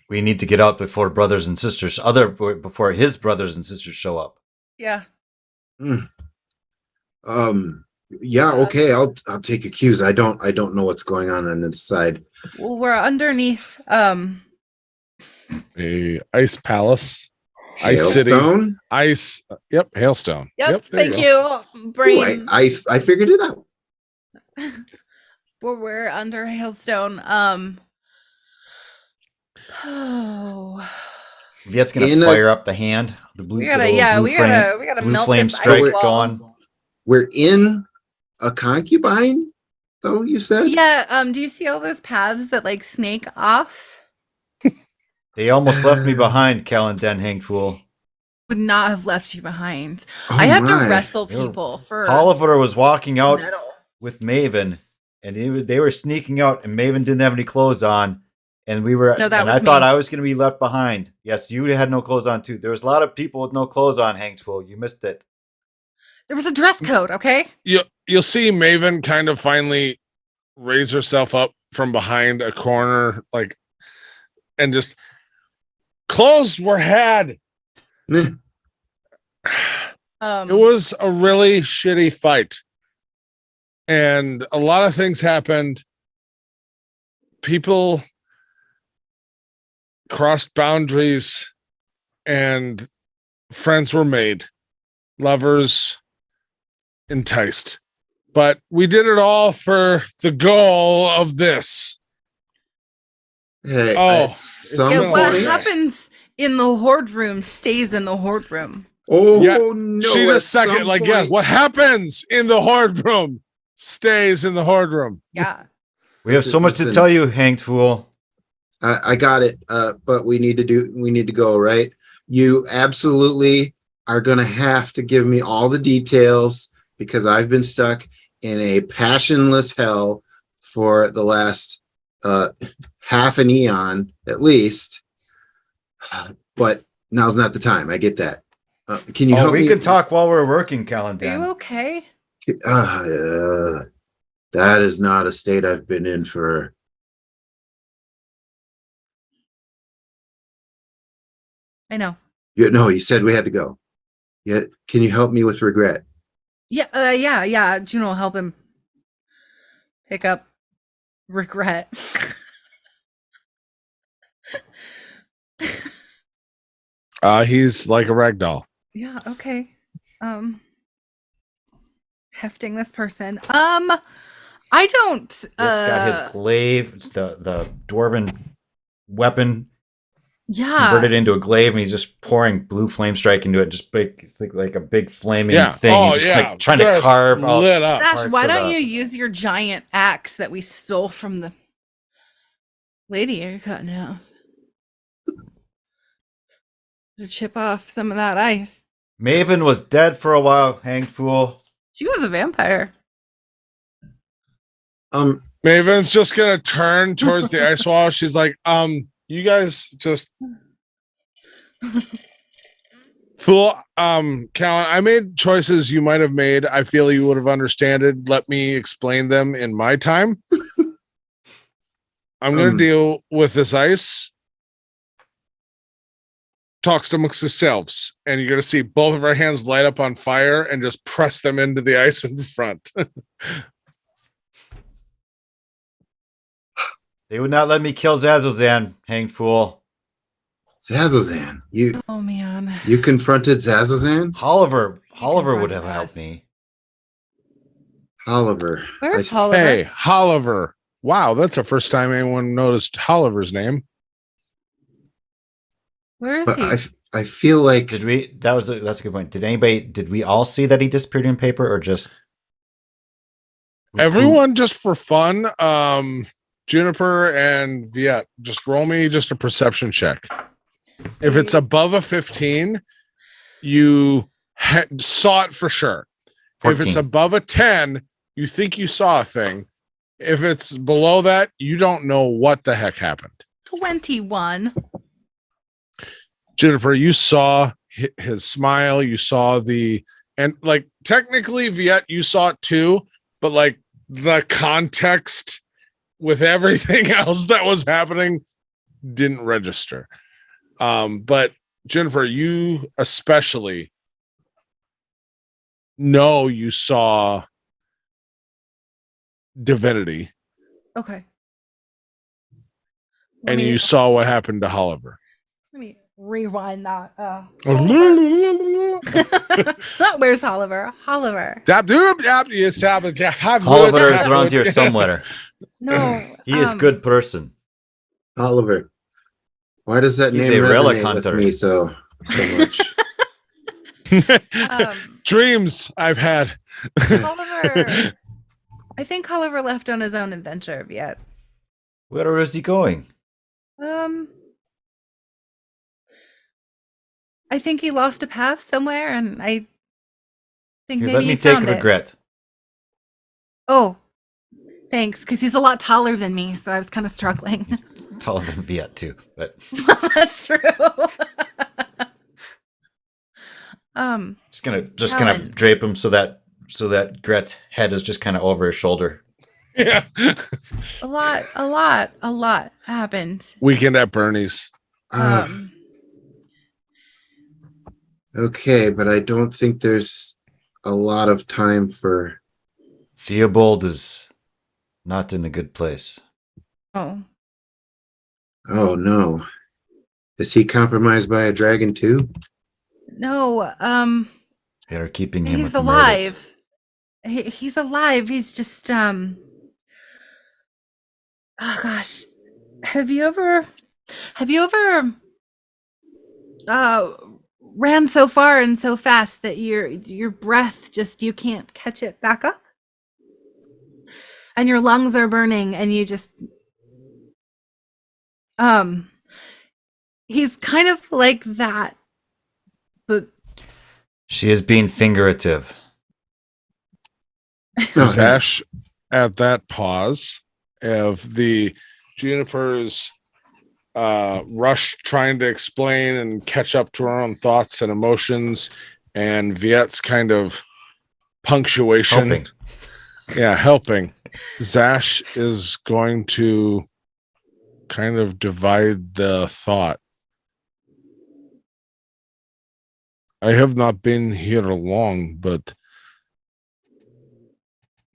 we need to get out before before his brothers and sisters show up. Yeah. Yeah. Okay. I'll take your cues. I don't know what's going on this side. Well, we're underneath a ice palace, Hailstone? Ice city, Yep, Hailstone. Yep. Thank you, brain. Ooh, I figured it out. Well, we're under Hailstone. Viet's gonna fire up the hand. The blue. We gotta blue melt flame this strike going. We're in a concubine, though, you said? Yeah. Do you see all those paths that like snake off? They almost left me behind, Callan Den Hanged Fool. Would not have left you behind. I had to wrestle people for Oliver was walking out with Maven, and they were sneaking out, and Maven didn't have any clothes on. And I thought I was going to be left behind. Yes, you had no clothes on too. There was a lot of people with no clothes on, Hanged Fool. You missed it. There was a dress code, okay? You'll see Maven kind of finally raise herself up from behind a corner, like, and just clothes were had. It was a really shitty fight, and a lot of things happened. People crossed boundaries, and friends were made, lovers enticed, but we did it all for the goal of this. Hey, what happens in the horde room stays in the horde room. Oh, yeah. No! She just second, like, yeah, what happens in the horde room stays in the horde room. Yeah, we have so much to tell you, Hanged Fool. I got it, but we need to go, right? You absolutely are going to have to give me all the details, because I've been stuck in a passionless hell for the last half an eon at least. But now's not the time. I get that. Can you help me? We can talk while we're working, Callan. Are you okay? That is not a state I've been in for. I know. You said we had to go. Yeah. Can you help me with regret? Yeah. Juno will help him pick up regret. He's like a rag doll. Yeah, okay. Hefting this person. I don't He's got his glaive, it's the dwarven weapon. Yeah. Converted into a glaive, and he's just pouring blue flame strike into it. Just big, it's like a big flaming thing. He's just trying to carve out. Dash, why don't you use your giant axe that we stole from the lady you're cutting out? to chip off some of that ice. Maven was dead for a while, hanged fool. She was a vampire. Maven's just gonna turn towards the ice wall. She's like, you guys just fool. Callan, I made choices you might have made. I feel you would have understood. Let me explain them in my time. I'm gonna deal with this ice. Talks amongst yourselves, and you're gonna see both of our hands light up on fire and just press them into the ice in front. They would not let me kill Zazozan, hanged fool. Zazozan. Oh man. You confronted Zazozan? Oliver confronted would have us. helped me. Oliver. Where's I- Oliver? Hey, Oliver. Wow, that's the first time anyone noticed Oliver's name. Where is But he? I feel like Did we? That's a good point. Did we all see that he disappeared in paper, or just Everyone, just for fun, Juniper and Viet, just roll me just a perception check. If it's above a 15, you saw it for sure. 14? If it's above a 10, you think you saw a thing. If it's below that, you don't know what the heck happened. 21. Juniper, you saw his smile. You saw and like technically, Viet, you saw it too, but like the context with everything else that was happening didn't register. But Juniper, you especially know you saw divinity, Okay. and you saw what happened to Oliver. Let me rewind that. Oliver Where's Oliver? Oliver. Oliver is around here somewhere? No. He is good person. Oliver. Why does that He's name a relic resonate hunter. with me so much? Dreams I've had. Oliver. I think Oliver left on his own adventure yet. Where is he going? I think he lost a path somewhere, and I think Here, maybe let he me take found it. regret. Oh, thanks, because he's a lot taller than me, so I was kind of struggling. Taller than Viet too, but That's true. just gonna Callan. drape him so that Gret's head is just kind of over his shoulder. Yeah. a lot happened. Weekend at Bernie's. Okay, but I don't think there's a lot of time for. Theobald is not in a good place. Oh, No. Is he compromised by a dragon too? no. They are keeping him. He's with Meredith. alive. He's alive. He's just Oh gosh, have you ever ran so far and so fast that your breath just, you can't catch it back up, and your lungs are burning, and you just he's kind of like that, but She is being figurative. Zash, at that pause of the Juniper's rush trying to explain and catch up to her own thoughts and emotions, and Viet's kind of punctuation. Helping. Yeah, helping. Zash is going to kind of divide the thought. I have not been here long, but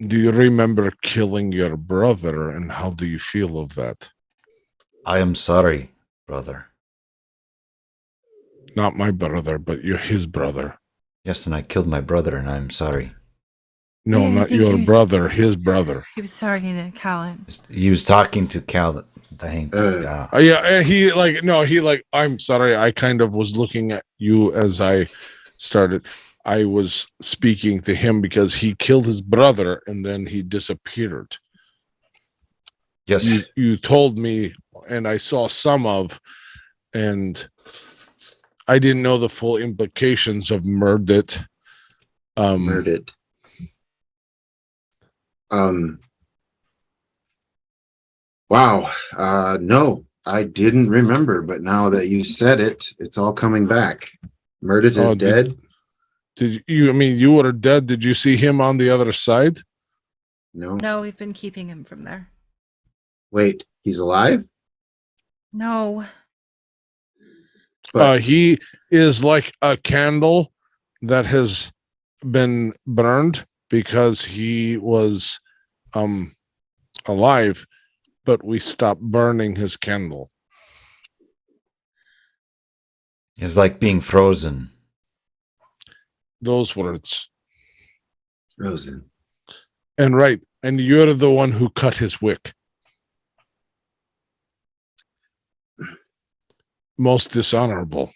do you remember killing your brother, and how do you feel of that? I am sorry, brother. Not my brother, but his brother. Yes, and I killed my brother, and I'm sorry. No, I not think your he was- brother, his brother. he was talking to Callan. He was talking to Cal, the hang. Yeah, and I'm sorry. I kind of was looking at you as I started. I was speaking to him because he killed his brother and then he disappeared. Yes, You told me, and I saw some of, and I didn't know the full implications of murdered. Murdered. Wow. No, I didn't remember, but now that you said it, it's all coming back. Murdered is dead. Did you? I mean, you were dead. Did you see him on the other side? No. No, we've been keeping him from there. Wait, he's alive? No. But He is like a candle that has been burned because he was alive, but we stopped burning his candle. It's like being frozen. Those words. frozen. And right, and you're the one who cut his wick. Most dishonorable.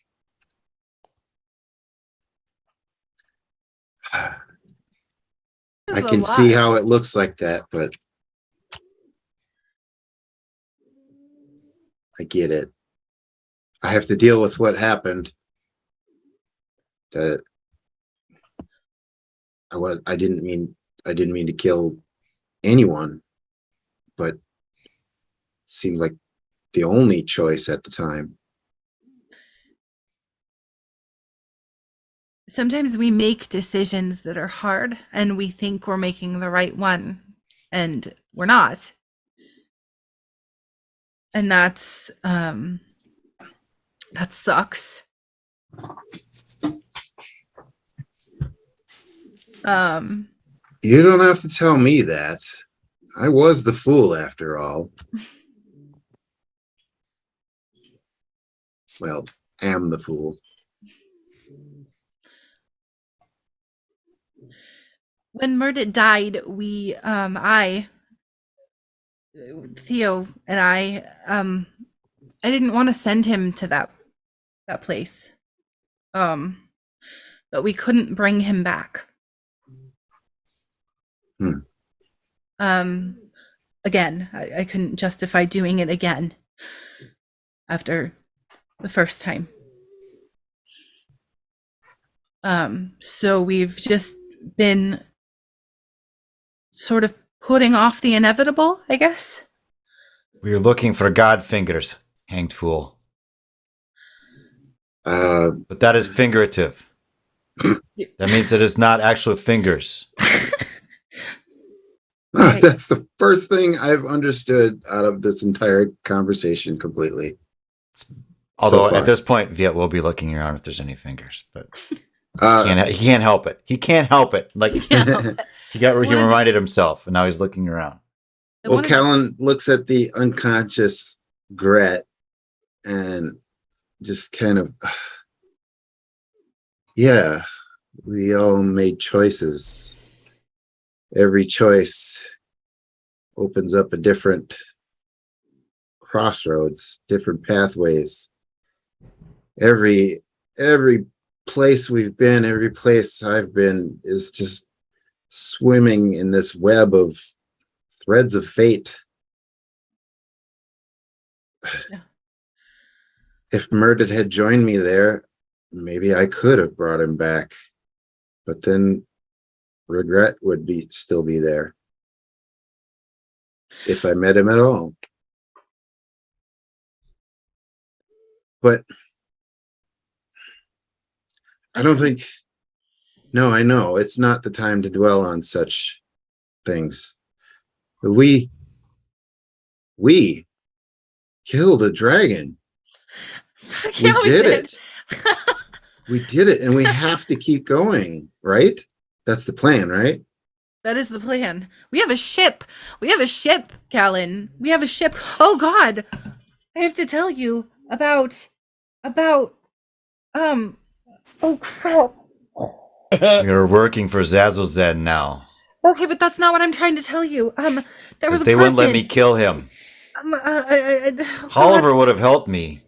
I can see how it looks like that, but I get it. I have to deal with what happened. That I didn't mean to kill anyone, but it seemed like the only choice at the time. Sometimes we make decisions that are hard and we think we're making the right one and we're not. And that sucks. You don't have to tell me that. I was the fool after all. Well, am the fool. When Murda died, Theo and I didn't want to send him to that place. But we couldn't bring him back. Again, I couldn't justify doing it again after the first time. So we've just been sort of putting off the inevitable, I guess. We're looking for God fingers, hanged fool. But that is figurative. That means it is not actual fingers. That's the first thing I've understood out of this entire conversation completely. Although at this point, Viet will be looking around if there's any fingers, but he can't help it. He can't help it. Like he reminded himself, and now he's looking around. Well, Callan looks at the unconscious Gret and just kind of, yeah, we all made choices. Every choice opens up a different crossroads, different pathways. Every place we've been, every place I've been is just swimming in this web of threads of fate. Yeah. If Murdered had joined me there, maybe I could have brought him back. But then regret would still be there. If I met him at all. But I don't think, no, I know it's not the time to dwell on such things. We killed a dragon. We did it. We did it, and we have to keep going, right? That's the plan, right? That is the plan. We have a ship. We have a ship, Callan. We have a ship. Oh God. I have to tell you about oh crap. You're working for Zazzlezed now. Okay, but that's not what I'm trying to tell you. There was a they wouldn't let person. me kill him. Oh, Oliver would have helped me.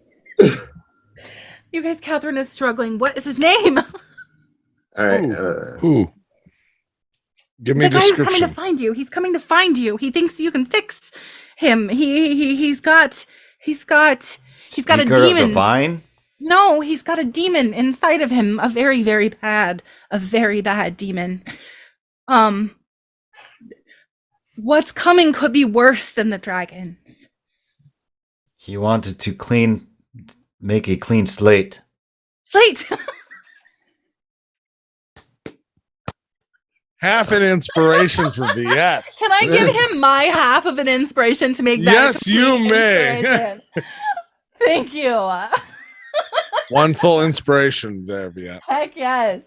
you guys, Catherine is struggling. What is his name? All right. Who? Give me a the guy who's description. coming to find you. He's coming to find you. He thinks you can fix him. He's got a Speaker demon. of the vine? No, he's got a demon inside of him, a very bad demon. What's coming could be worse than the dragons. He wanted to make a clean slate. Slate. Half an inspiration for Viet. Can I give him my half of an inspiration to make that? Yes, you may. Thank you. One full inspiration there, Viet. Heck yes.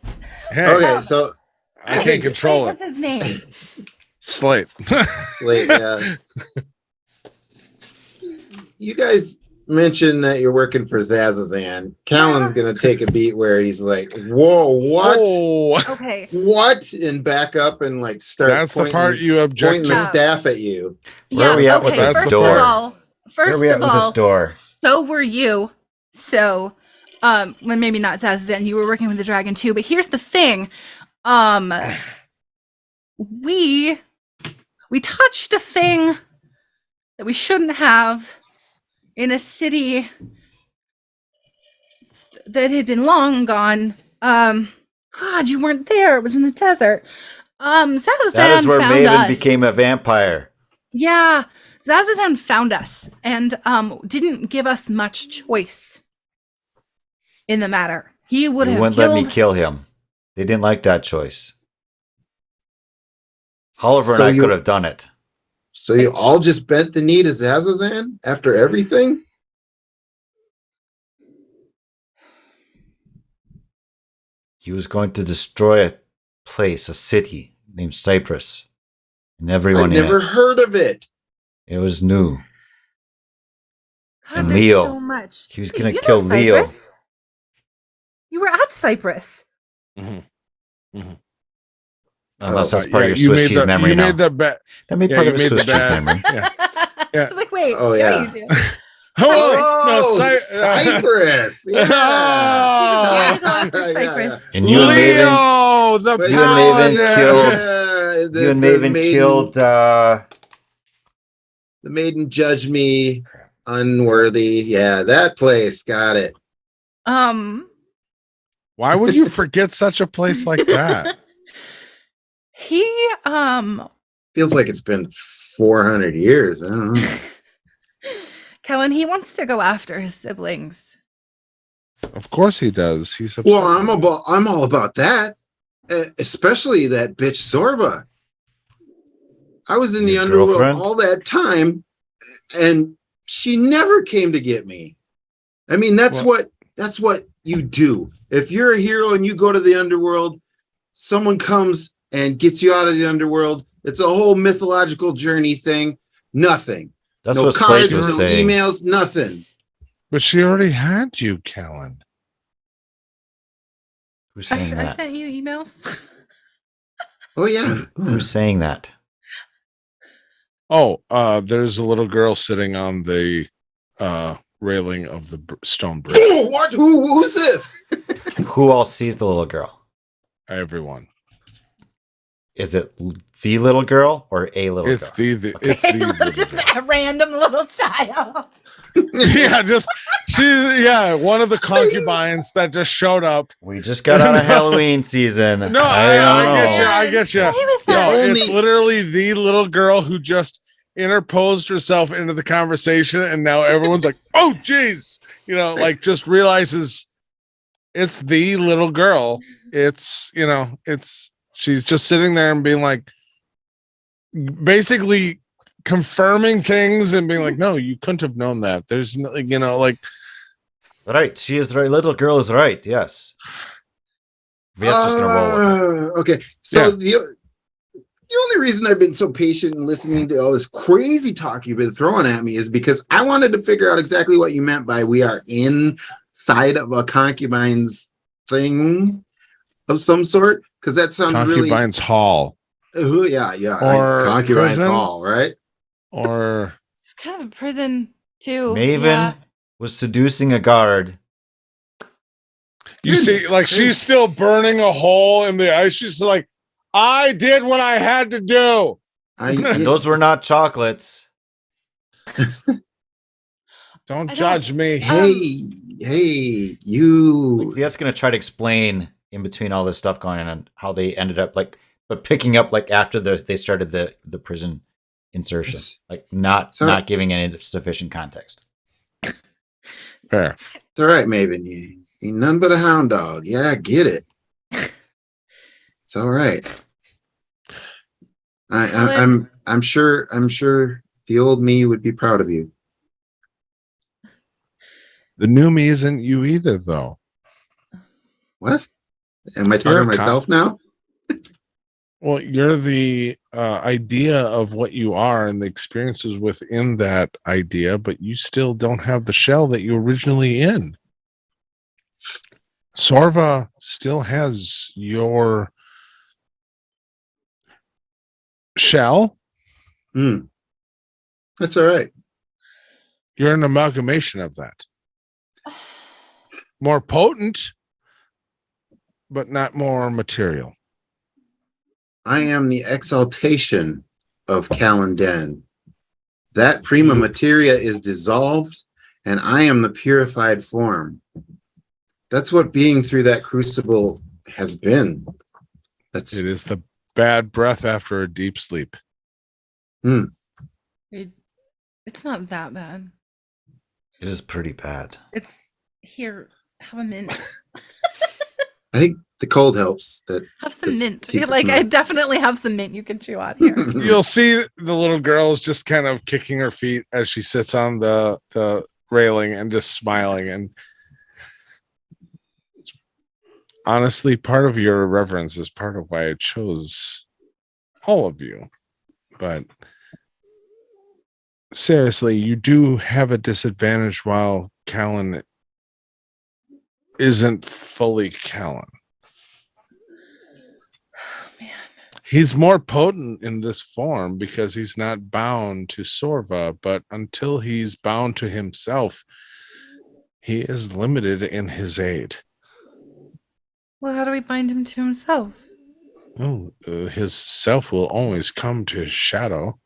Hey, Okay, so I can't control What's it. his name? Slate. wait, you guys mentioned that you're working for Zazazan. Callan's gonna take a beat where he's like, "Whoa, what? Oh, Okay. What?" and back up and like start. that's the part you object pointing the to. staff at you. Where are we at with this first door? of all, Where are we at with this door? so were you. So, well, maybe not Zazazan. You were working with the dragon too. But here's the thing. We touched a thing that we shouldn't have in a city that had been long gone. God, you weren't there. It was in the desert. Zazazan That is where found Maven us. became a vampire. Yeah, Zazazan found us and didn't give us much choice in the matter. He would You have wouldn't killed. let me kill him. They didn't like that choice. Oliver So and I you- could have done it. So you all just bent the knee to Zazazan after everything? He was going to destroy a place, a city named Cyprus. And everyone I've in never it. heard of it. It was new. God, and there's Leo. So much. He was Wait, gonna you know kill Leo. Cyprus? You were at Cyprus. Unless that's Oh, part of your Swiss cheese memory you now. made the bet. That made Yeah, part you of his made the Swiss cheese bad- memory. Yeah. I was like, wait. Oh, yeah, yeah. you do. Oh, Cyprus. Cyprus. Yeah. Oh. You go after Yeah, Cyprus. And you and Maven, Leo, the But You and Maven paladin. the- you and the Maven maiden- killed. The maiden judged me unworthy. Yeah, that place. Got it. Why would you forget such a place like that? He Feels like it's been 400 years. I don't know. Kellen, he wants to go after his siblings. Of course he does. He's Well, I'm all about that. Especially that bitch Sorba. I was in the Your underworld girlfriend? all that time, and she never came to get me. I mean, that's what you do. If you're a hero and you go to the underworld, someone comes and gets you out of the underworld. It's a whole mythological journey thing. Nothing. That's no what cards, Slate was no saying. emails, nothing. But she already had you, Kellen. Who's saying I that? sent you emails. Oh yeah. Who's saying that? Oh, there's a little girl sitting on the railing of the stone bridge. Oh, what? Who's this? Who all sees the little girl? Everyone. Is it the little girl or a little It's girl? it's the little Just girl. a random little child. Yeah, one of the concubines that just showed up. We just got out of Halloween season. No, I get you. Play with No, that. Only- it's literally the little girl who just interposed herself into the conversation, and now everyone's like, "Oh, geez," like just realizes it's the little girl. It's she's just sitting there and being like, basically confirming things and being like, "No, you couldn't have known that." There's like. Right, she is right. Little girl is right. Yes. Viet's just gonna roll with it. Okay. So Yeah. the only reason I've been so patient and listening to all this crazy talk you've been throwing at me is because I wanted to figure out exactly what you meant by we are inside of a concubine's thing of some sort. Because that sounds Concubine's Hall, really. Yeah. Or concubine's prison? hall, right? or It's kind of a prison too. Maven Yeah. was seducing a guard. you see, Goodness like she's gracious. still burning a hole in the ice. She's like, "I did what I had to do." And those were not chocolates. Don't I judge me. Hey, hey, you. Viet's gonna try to explain in between all this stuff going on and how they ended up but picking up after they started the prison insertion, not giving any sufficient context. Fair. It's all right, Maven. You ain't none but a hound dog. Yeah, I get it. It's all right. I'm sure the old me would be proud of you. The new me isn't you either, though. What? Am I talking to myself now? Well, you're the idea of what you are and the experiences within that idea, but you still don't have the shell that you originally in. Sorva still has your shell. That's all right. You're an amalgamation of that. More potent, but not more material. I am the exaltation of Callan. That prima materia is dissolved, and I am the purified form. That's what being through that crucible has been. It is the bad breath after a deep sleep. It's not that bad. It is pretty bad. It's here. Have a mint. I think the cold helps. Have some mint. I definitely have some mint you can chew on here. You'll see the little girl is just kind of kicking her feet as she sits on the railing and just smiling. And honestly, part of your irreverence is part of why I chose all of you. But seriously, you do have a disadvantage while Callan isn't fully Callan. Oh, man. He's more potent in this form because he's not bound to Sorva, but until he's bound to himself, he is limited in his aid. Well, how do we bind him to himself? Oh, his self will always come to his shadow.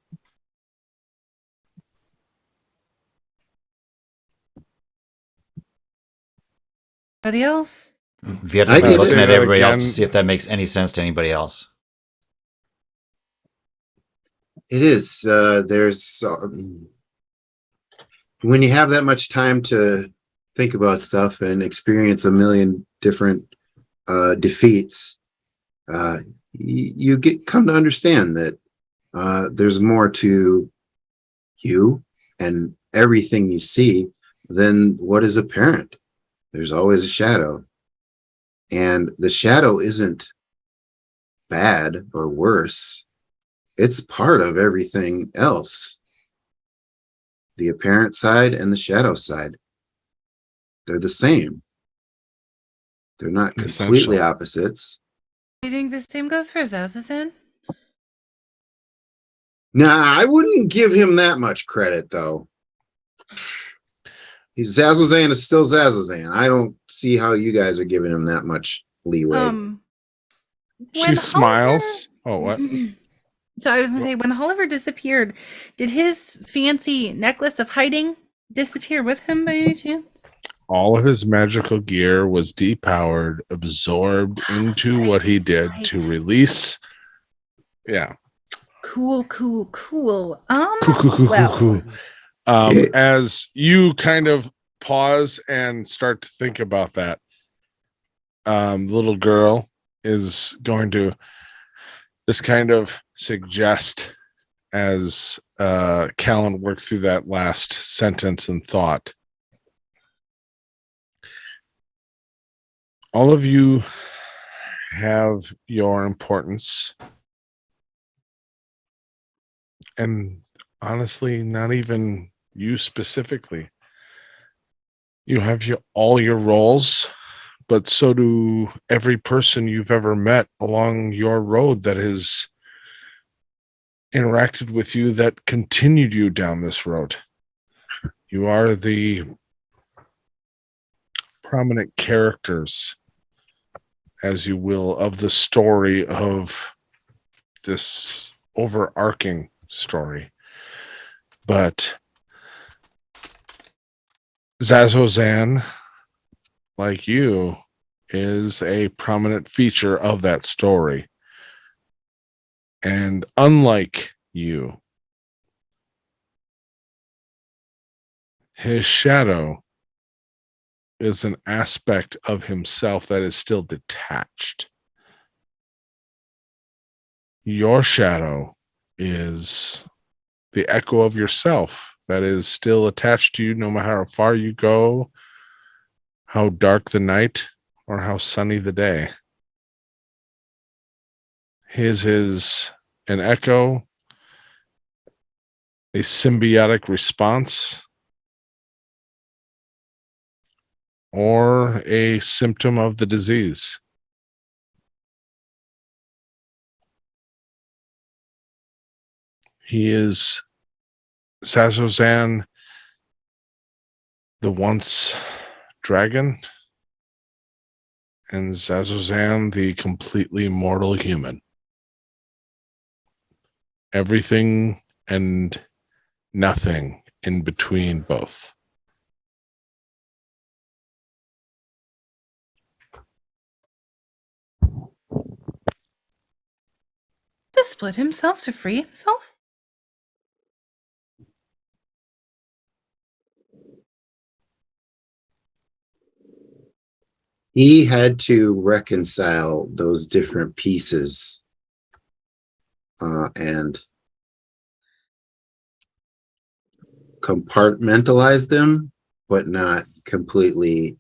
Anybody else? Viet looking at everybody else to see if that makes any sense to anybody else. It is. There's when you have that much time to think about stuff and experience a million different defeats, you come to understand that there's more to you and everything you see than what is apparent. There's always a shadow, and the shadow isn't bad or worse. It's part of everything else. The apparent side and the shadow side. They're the same. They're not completely opposites. Do you think the same goes for Zazazan? Nah, I wouldn't give him that much credit, though. Zazazan is still Zazazan. I don't see how you guys are giving him that much leeway. She smiles. Oh, what? So I was going to say, when Oliver disappeared, did his fancy necklace of hiding disappear with him by any chance? All of his magical gear was depowered, absorbed into what he did to release. Yeah. Cool. Cool. As you kind of pause and start to think about that, the little girl is going to just kind of suggest as Callan worked through that last sentence and thought. All of you have your importance. And honestly, not even you specifically. You have all your roles, but so do every person you've ever met along your road that has interacted with you, that continued you down this road. You are the prominent characters, as you will, of the story of this overarching story. But Zazozan like you, is a prominent feature of that story. And unlike you, his shadow is an aspect of himself that is still detached. Your shadow is the echo of yourself that is still attached to you no matter how far you go, how dark the night, or how sunny the day. His is an echo, a symbiotic response, or a symptom of the disease. He is Zazozan, the once dragon, and Zazozan, the completely mortal human. Everything and nothing in between both. To split himself to free himself? He had to reconcile those different pieces and compartmentalize them, but not completely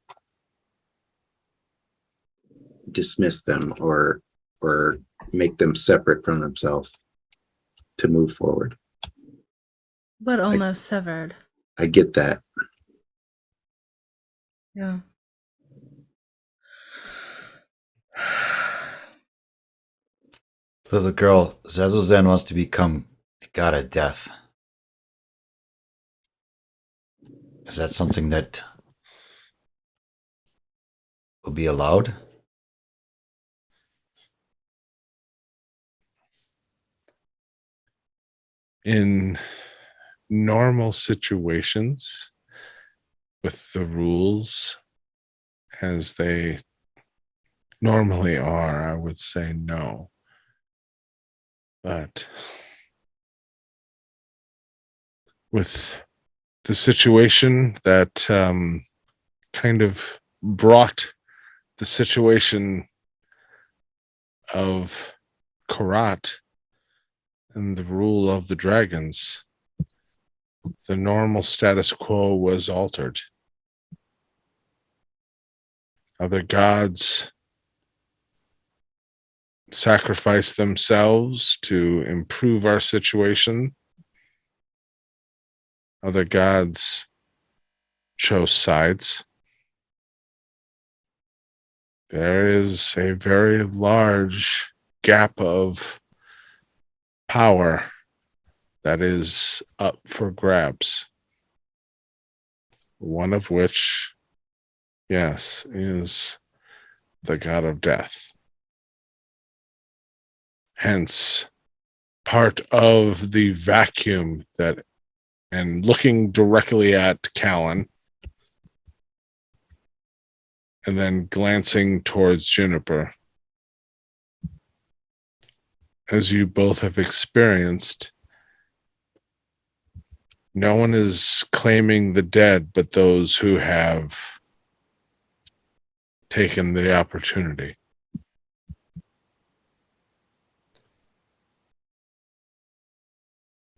dismiss them or make them separate from themselves to move forward. But almost severed. I get that. Yeah. Little girl, Zazozan wants to become the god of death. Is that something that will be allowed? In normal situations, with the rules as they normally are, I would say no. But with the situation that kind of brought the situation of Karat and the rule of the dragons, the normal status quo was altered. Other gods sacrificed themselves to improve our situation. Other gods chose sides. There is a very large gap of power that is up for grabs. One of which, yes, is the god of death. Hence, part of the vacuum that, and looking directly at Callan, and then glancing towards Juniper, as you both have experienced, no one is claiming the dead but those who have taken the opportunity.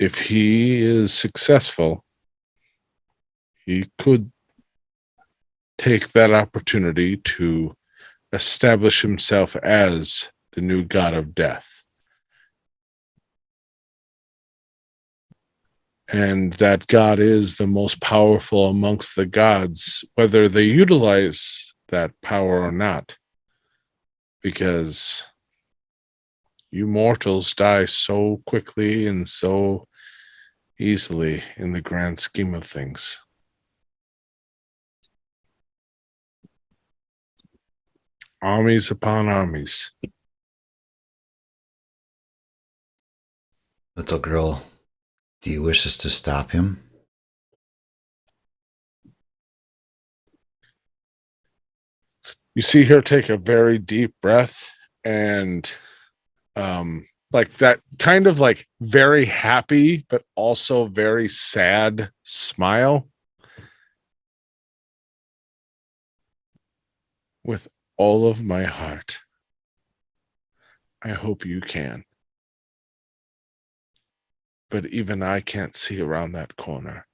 If he is successful, he could take that opportunity to establish himself as the new god of death. And that god is the most powerful amongst the gods, whether they utilize that power or not. Because you mortals die so quickly and so easily in the grand scheme of things. Armies upon armies. Little girl, do you wish us to stop him? You see her take a very deep breath and like that kind of like very happy, but also very sad smile. With all of my heart, I hope you can. But even I can't see around that corner.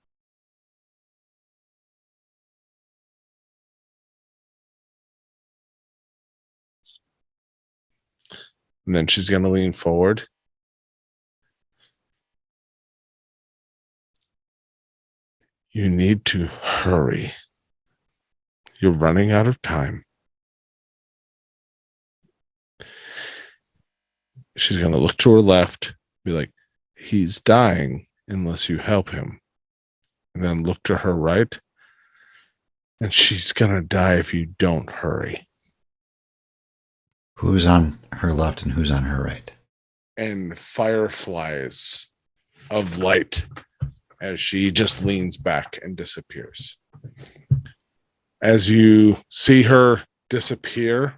And then she's going to lean forward. You need to hurry. You're running out of time. She's going to look to her left, be like, he's dying unless you help him. And then look to her right, and she's going to die if you don't hurry. Who's on her left and who's on her right? And fireflies of light as she just leans back and disappears. As you see her disappear,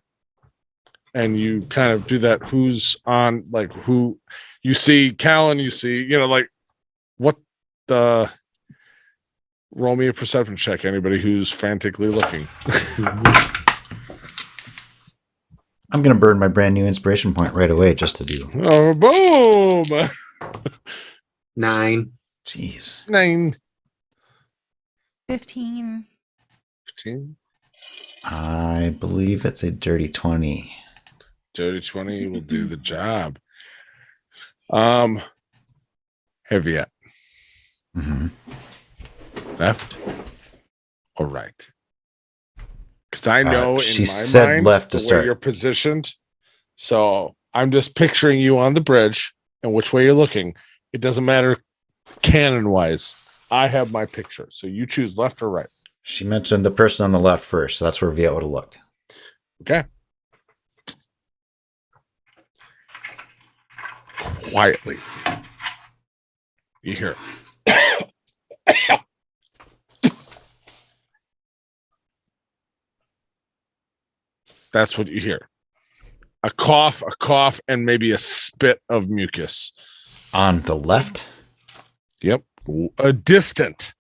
and you kind of do that, who's on, like, who you see, Callan, you see, like, what the, roll me a perception check, anybody who's frantically looking. I'm going to burn my brand new inspiration point right away just to do. Oh, boom! 9. Jeez. 9. 15. 15. I believe it's a dirty 20. Dirty 20 will do the job. Heavy yet. Mm-hmm. Left or right? Because I know she in my said mind left to the way start. you're positioned. So I'm just picturing you on the bridge and which way you're looking. It doesn't matter canon wise. I have my picture. So you choose left or right. She mentioned the person on the left first, so that's where Viet would have looked. Okay. Quietly. You hear it. That's what you hear. A cough, and maybe a spit of mucus. On the left? Yep. A distant.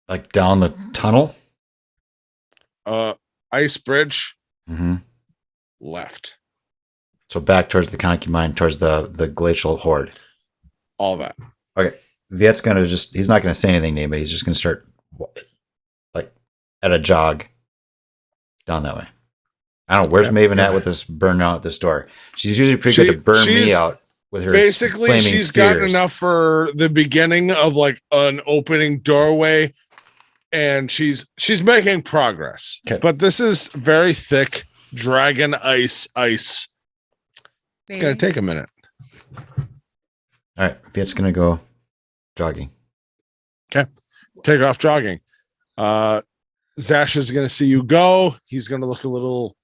Like down the tunnel? Ice bridge. Mm-hmm. Left. So back towards the concubine, towards the glacial horde. All that. Okay. Viet's going to he's not going to say anything to anybody. He's just going to start like at a jog down that way. I don't know. Where's Maven at with this burnout at this door? She's usually pretty good to burn me out with her basically, flaming she's spheres. gotten enough for the beginning of like an opening doorway, and she's making progress. Okay. But this is very thick dragon ice. It's going to take a minute. All right. Viet's going to go jogging. Okay. Take off jogging. Zash is going to see you go. He's going to look a little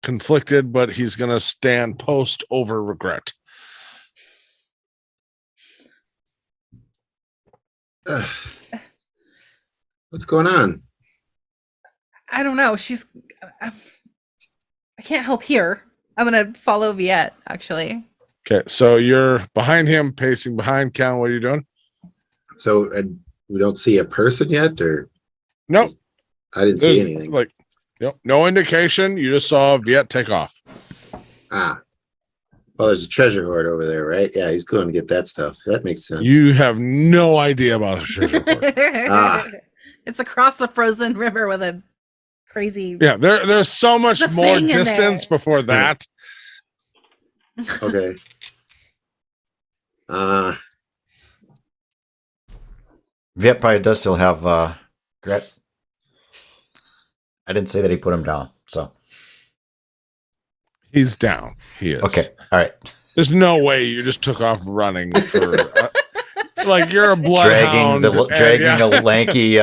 conflicted, but he's going to stand post over regret. What's going on? I don't know. I can't help here. I'm going to follow Viet, actually. Okay. So you're behind him, pacing behind. Cal, what are you doing? So we don't see a person yet, or Nope. I didn't see anything. Like, no indication. You just saw Viet take off. Well, there's a treasure hoard over there, right? Yeah, he's going to get that stuff. That makes sense. You have no idea about the treasure hoard. It's across the frozen river with a crazy. Yeah, there's so much The more thing in distance there. before that. Okay. Viet probably does still have Gret. I didn't say that he put him down, so. He's down. He is. Okay. All right. There's no way you just took off running for like you're a bloodhound. Dragging a lanky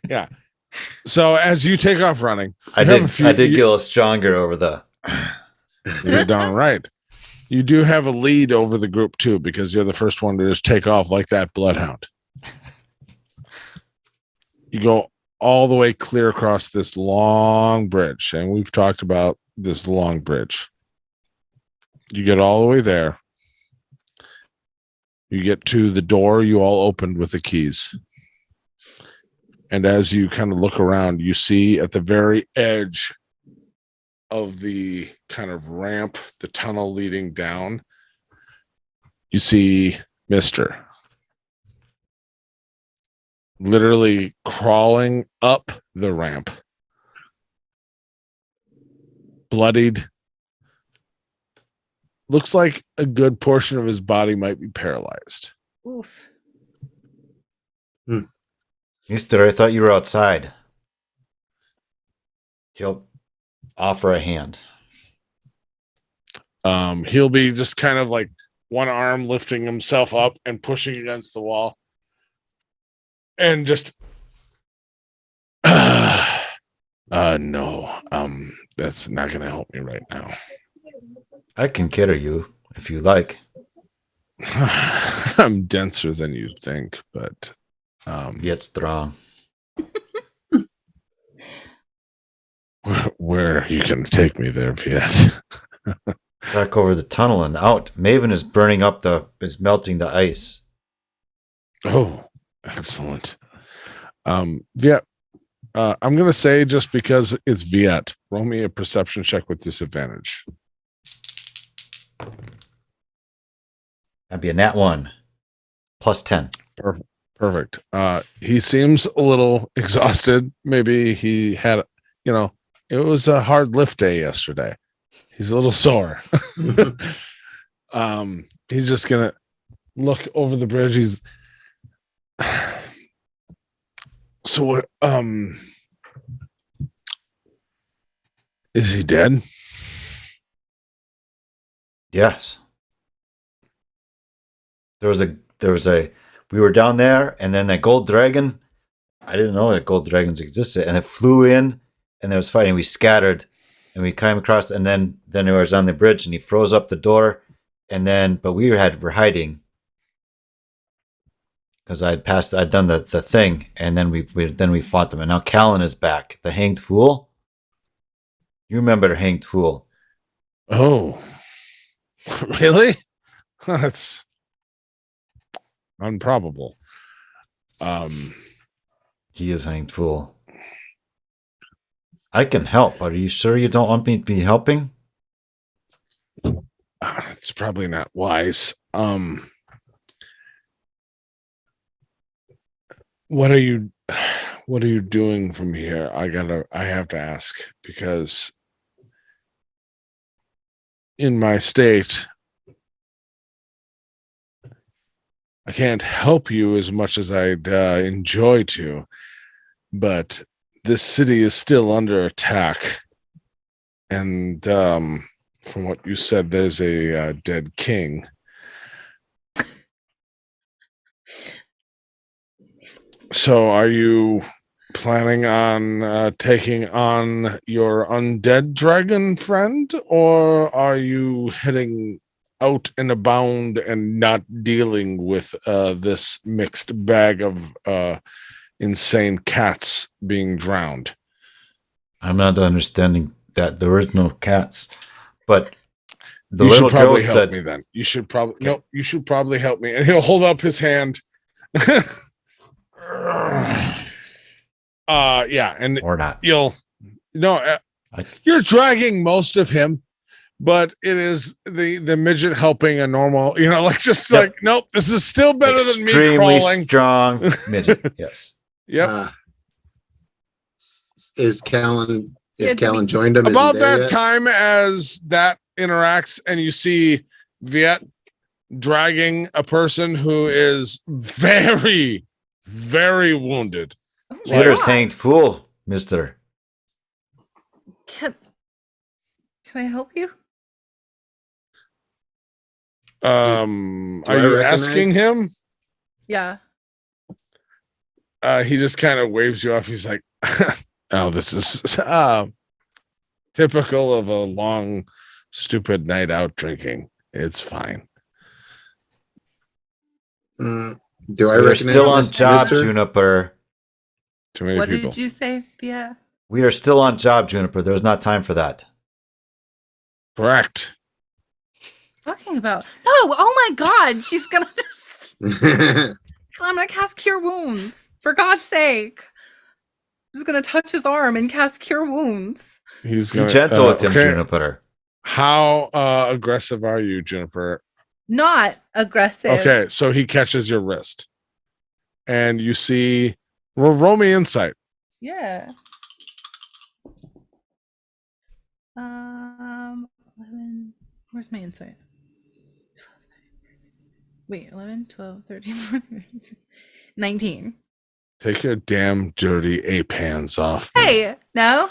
Yeah. So as you take off running, I did get a little stronger over the you're darn right. You do have a lead over the group too, because you're the first one to just take off like that bloodhound. You go all the way clear across this long bridge, and we've talked about this long bridge. You get all the way there. You get to the door you all opened with the keys. And as you kind of look around, you see at the very edge of the kind of ramp, the tunnel leading down, you see Mister literally crawling up the ramp, bloodied. Looks like a good portion of his body might be paralyzed. Oof. Mister, I thought you were outside. He'll offer a hand. He'll be just kind of like one arm lifting himself up and pushing against the wall. And just no, that's not gonna help me right now. I can carry you if you like. I'm denser than you'd think, but Yet strong. where are you gonna take me there, Viet? Back over the tunnel and out. Maven is melting the ice. Oh, excellent. Viet, I'm gonna say, just because it's Viet, roll me a perception check with disadvantage. That'd be a nat 1. Plus 10. Perfect. He seems a little exhausted. Maybe he had, it was a hard lift day yesterday. He's a little sore. He's just gonna look over the bridge. He's so is he dead? Yes. There was a we were down there, and then that gold dragon, I didn't know that gold dragons existed, and it flew in, and there was fighting. We scattered, and we came across, and then it was on the bridge, and he froze up the door, but we were hiding because I'd done the thing, and then we fought them, and now Callan is back, the hanged fool. You remember the hanged fool? Oh, really? That's improbable. He is hanged fool. I can help. Are you sure you don't want me to be helping? It's probably not wise. What are you doing from here? I have to ask, because in my state, I can't help you as much as I'd enjoy to, but this city is still under attack. And from what you said, there's a dead king. So are you planning on taking on your undead dragon friend, or are you heading out and abound and not dealing with this mixed bag of insane cats being drowned? I'm not understanding that. There is no cats, but the you little should probably girl help said, me then. You should probably no. You should probably help me, and he'll hold up his hand. Yeah, and or not. you're dragging most of him, but it is the midget helping a normal, like nope, this is still better than me crawling. Strong midget. Yes. Yep. Is Callan? If Callan joined him about that yet? time as that interacts, and you see Viet dragging a person who is very, very wounded. Peter's hanged fool, mister. Can I help you? Are you asking him? Yeah. He just kind of waves you off. He's like, oh, this is typical of a long, stupid night out drinking. It's fine. Do I We're recognize still on this, job, mister? Juniper. Too many What people. did you say? Yeah. We are still on job, Juniper. There's not time for that. Correct. Talking about no. Oh my God, she's gonna just. I'm gonna cast Cure Wounds. For God's sake, I'm just gonna touch his arm and cast Cure Wounds. He's Be gonna, gentle with him, okay. Juniper. How aggressive are you, Juniper? Not aggressive. Okay, so he catches your wrist, and you see. Well, roll me insight. Yeah. 11. Where's my insight? Wait, 11, 12, 13, 14, 19. Take your damn dirty ape hands off me. Hey, no.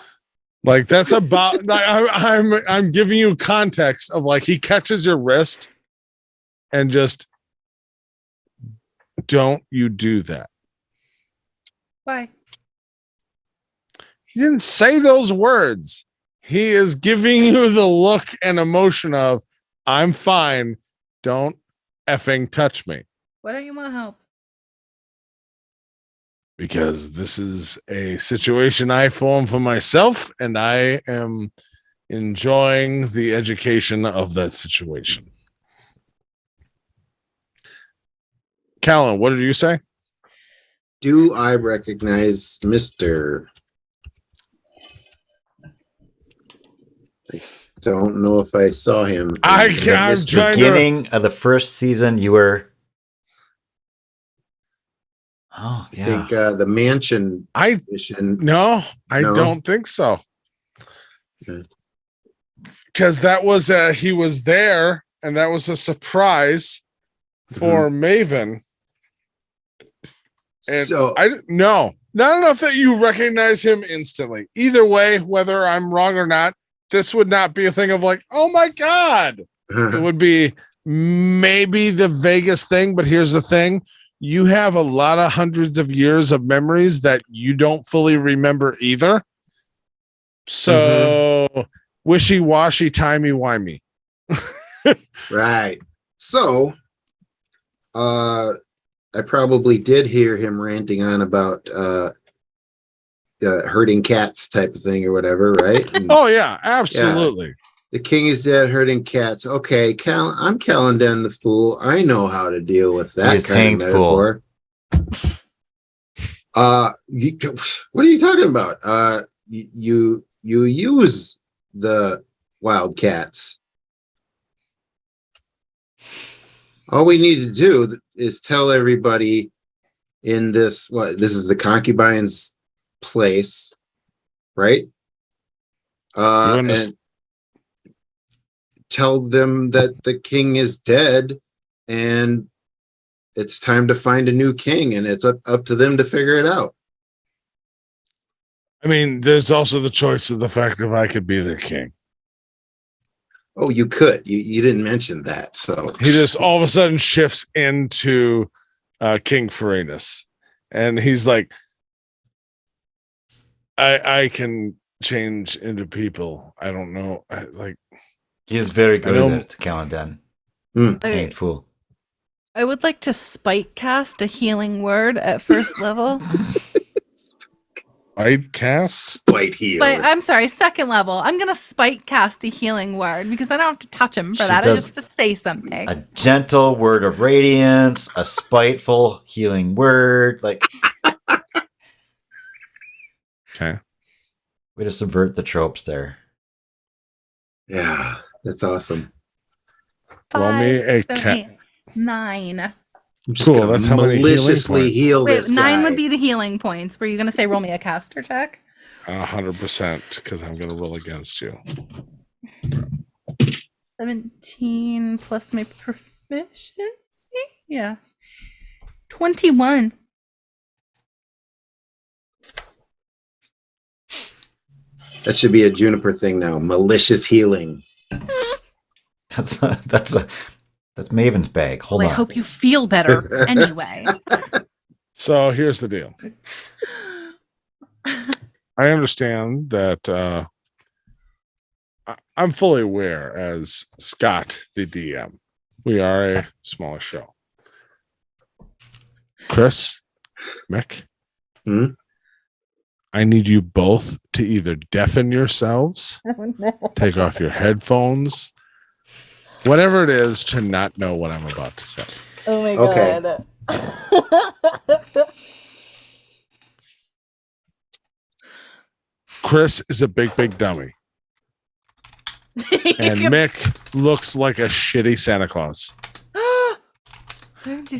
Like that's about. I'm giving you context of like he catches your wrist, and just don't you do that. Why? He didn't say those words. He is giving you the look and emotion of, I'm fine. Don't effing touch me. Why don't you want help? Because this is a situation I form for myself, and I am enjoying the education of that situation. Callan, what did you say? Do I recognize Mr.? I don't know if I saw him. I'm trying to. Beginning of the first season, you were. Oh, I yeah. think the mansion mission. No, I don't think so. Because that was he was there, and that was a surprise for Maven. And So I not enough that you recognize him instantly. Either way, whether I'm wrong or not, this would not be a thing of like, oh my God. It would be maybe the vaguest thing, but here's the thing. You have a lot of hundreds of years of memories that you don't fully remember either. So wishy-washy, timey-wimey. right. So I probably did hear him ranting on about the herding cats type of thing or whatever, right? And, oh yeah, absolutely. Yeah. The king is dead, herding cats. Okay, I'm Callandan the fool. I know how to deal with that He's kind hanged of metaphor. What are you talking about? You use the wildcats. All we need to do is tell everybody in this, this is the concubine's place, right? And tell them that the king is dead and it's time to find a new king, and it's up to them to figure it out. I mean, there's also the choice of the fact if I could be the king. Oh, you could. You didn't mention that. So he just all of a sudden shifts into King Ferenus. And he's like, I can change into people. I don't know. He is very good at it, Callandan. Ain't fool. I would like to spite cast a healing word at first level. Spite cast? Spite heal. I'm sorry, second level. I'm going to spite cast a healing word because I don't have to touch him for that. I just have to say something. A gentle word of radiance, a spiteful healing word. Like, okay. Way to subvert the tropes there. Yeah, that's awesome. 5, 6, 7, 8, 9. Cool. That's how many maliciously heal this guy. 9 would be the healing points. Were you going to say roll me a caster check? 100%, because I'm going to roll against you. 17 plus my proficiency? Yeah. 21. That should be a Juniper thing now. Malicious healing. That's Maven's bag. Hold on. I hope you feel better anyway. So here's the deal. I understand that I'm fully aware as Scott, the DM. We are a smaller show. Chris, Mick, I need you both to either deafen yourselves, take off your headphones, whatever it is, to not know what I'm about to say. Oh my Okay. God. Chris is a big dummy. And Mick looks like a shitty Santa Claus.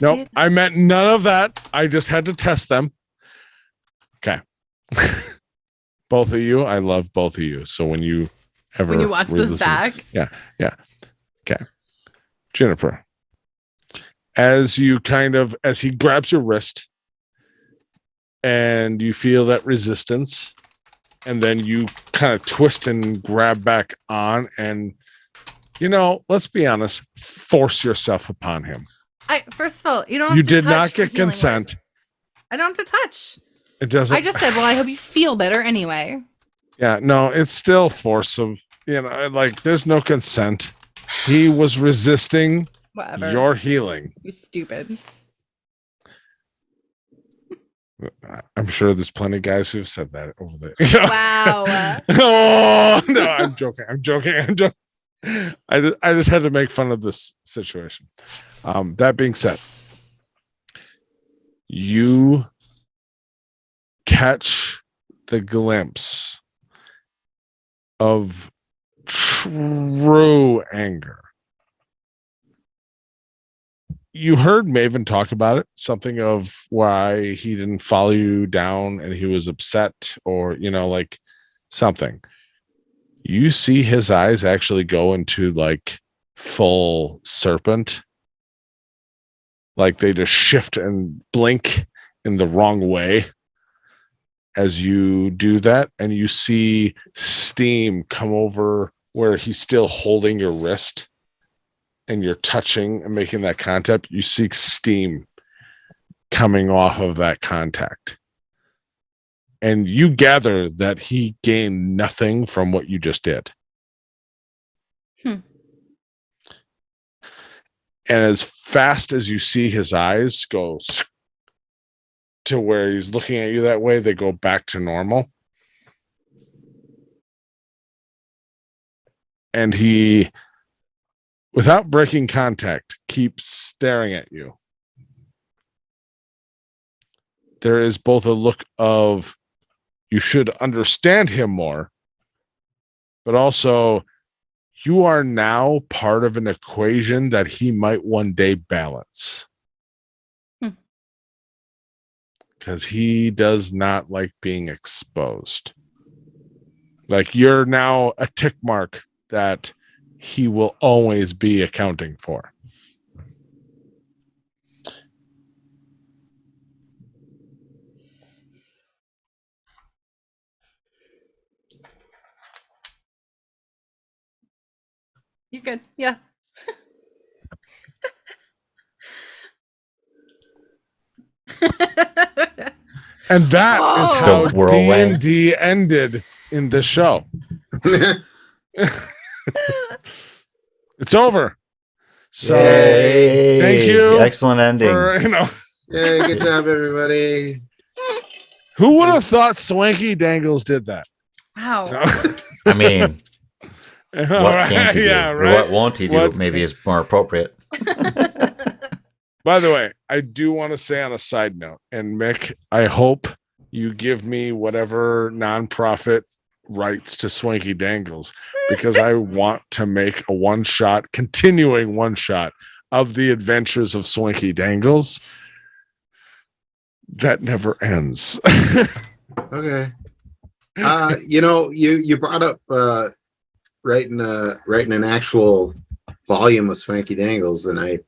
Nope, I meant none of that. I just had to test them. Okay. Both of you, I love both of you. So when you watch this back. Yeah. Okay. Juniper. As he grabs your wrist and you feel that resistance, and then you kind of twist and grab back on, and let's be honest, force yourself upon him. First of all, you don't have you to did touch not for get healing consent. word. I don't have to touch. It doesn't. I just said, well, I hope you feel better anyway. Yeah, no, it's still force of, like there's no consent. He was resisting Whatever. your healing. You're stupid. I'm sure there's plenty of guys who've said that over there. Wow. Oh no, I'm joking. I just had to make fun of this situation. That being said, you catch the glimpse of true anger. You heard Maven talk about it, something of why he didn't follow you down and he was upset, or like something. You see his eyes actually go into like full serpent, like they just shift and blink in the wrong way as you do that, and you see steam come over where he's still holding your wrist and you're touching and making that contact. You see steam coming off of that contact, and you gather that he gained nothing from what you just did. And as fast as you see his eyes go to where he's looking at you that way, they go back to normal. And he, without breaking contact, keeps staring at you. There is both a look of you should understand him more, but also you are now part of an equation that he might one day balance. Because he does not like being exposed. Like you're now a tick mark that he will always be accounting for. You're good. Yeah. And that is how The whirlwind. D&D ended in this show. It's over. So Yay. thank you. Excellent ending. For, Yeah, good job, everybody. who would have thought Swanky Dangles did that? Wow. I mean, what can't he do? Yeah, Or right. what won't he do? What- Maybe is more appropriate. By the way, I do want to say on a side note, and Mick, I hope you give me whatever nonprofit rights to Swanky Dangles, because I want to make a continuing one shot of the adventures of Swanky Dangles that never ends. Okay. You brought up writing an actual volume of Swanky Dangles, and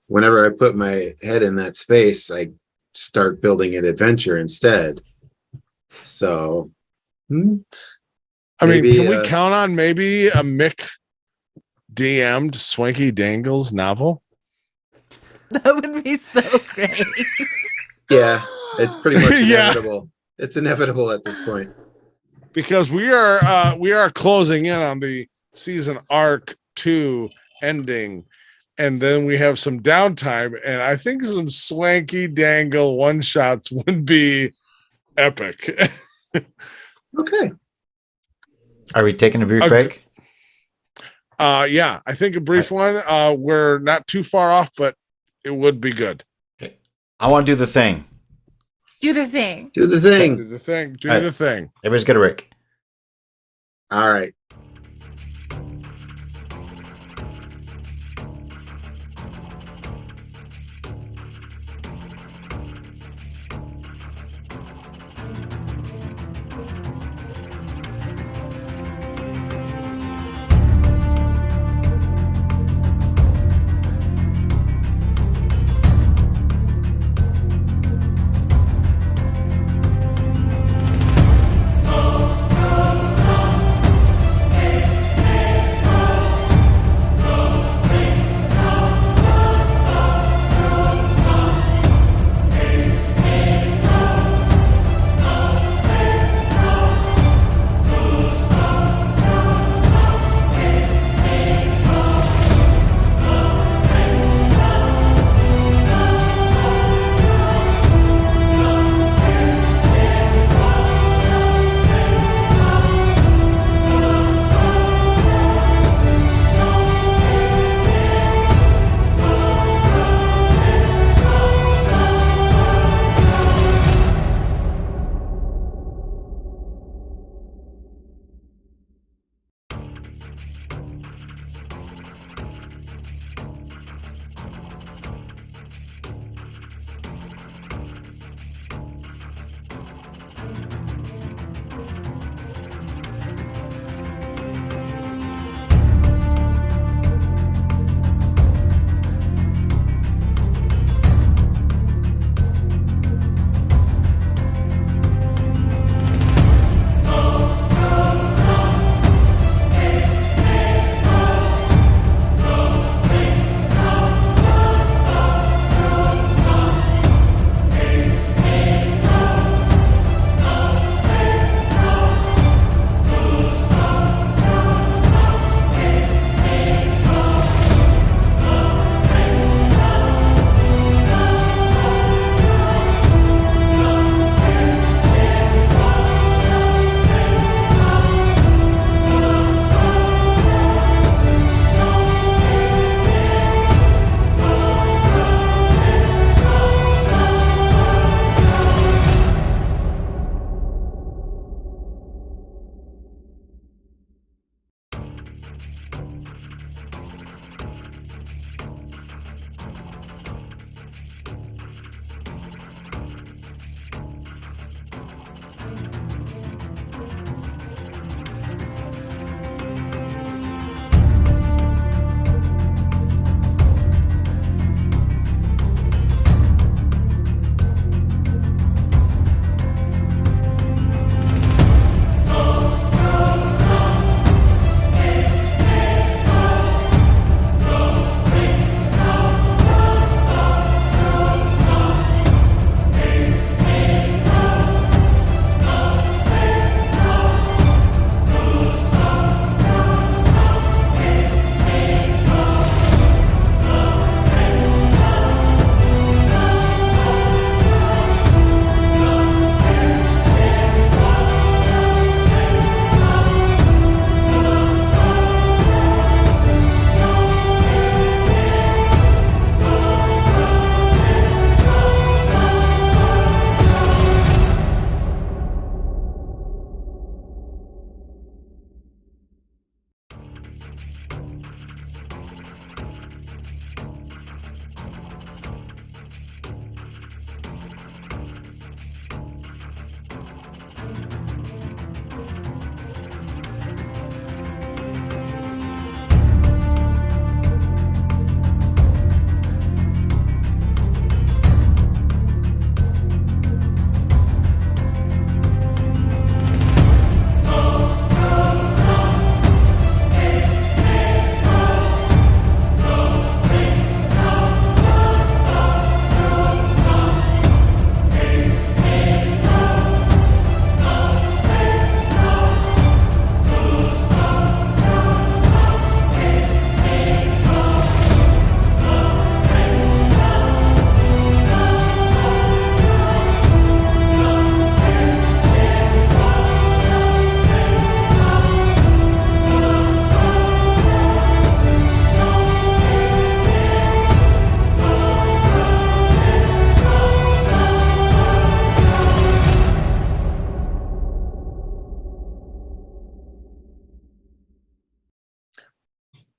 whenever I put my head in that space, I start building an adventure instead. So, I mean, can we count on maybe a Mick DM'd Swanky Dangles novel? That would be so great. Yeah, it's pretty much Yeah. inevitable. It's inevitable at this point. Because we are closing in on the season arc 2 ending, and then we have some downtime, and I think some swanky dangle one shots would be epic. Okay. Are we taking a brief break? Yeah, I think a brief one. We're not too far off, but it would be good. Okay. I want to do the thing. Do the thing. Do the thing. Do the thing. Do All right. the thing. Everybody's get a break. All right.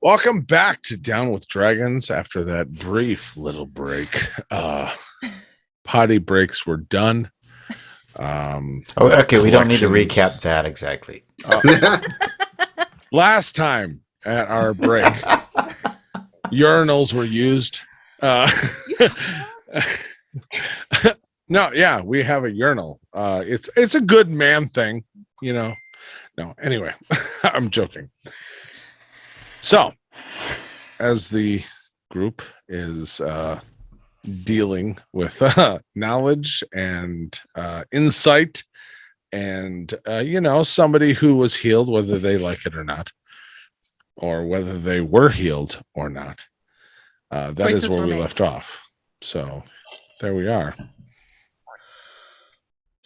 Welcome back to Down with Dragons after that brief little break. Potty breaks were done. Okay, we don't need to recap that exactly. Last time at our break, urinals were used. No, yeah, we have a urinal. It's a good man thing, you know. No, anyway, I'm joking. So, as the group is dealing with knowledge and insight and somebody who was healed, whether they like it or not, or whether they were healed or not, that is where we left off. So there we are.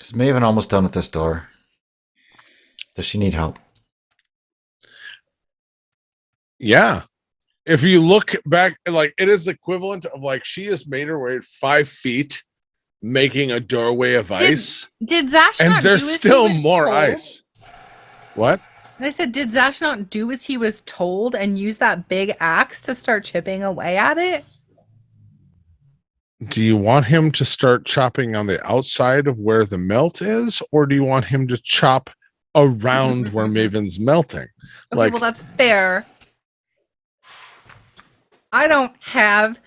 Is Maven almost done with this door? Does she need help? Yeah. If you look back, like, it is the equivalent of, like, she has made her way 5 feet making a doorway of ice. Did Zash and not there's do as still he was more told? ice. What? I said, did Zash not do as he was told and use that big axe to start chipping away at it? Do you want him to start chopping on the outside of where the melt is, or do you want him to chop around where Maven's melting? Okay, well, that's fair. I don't have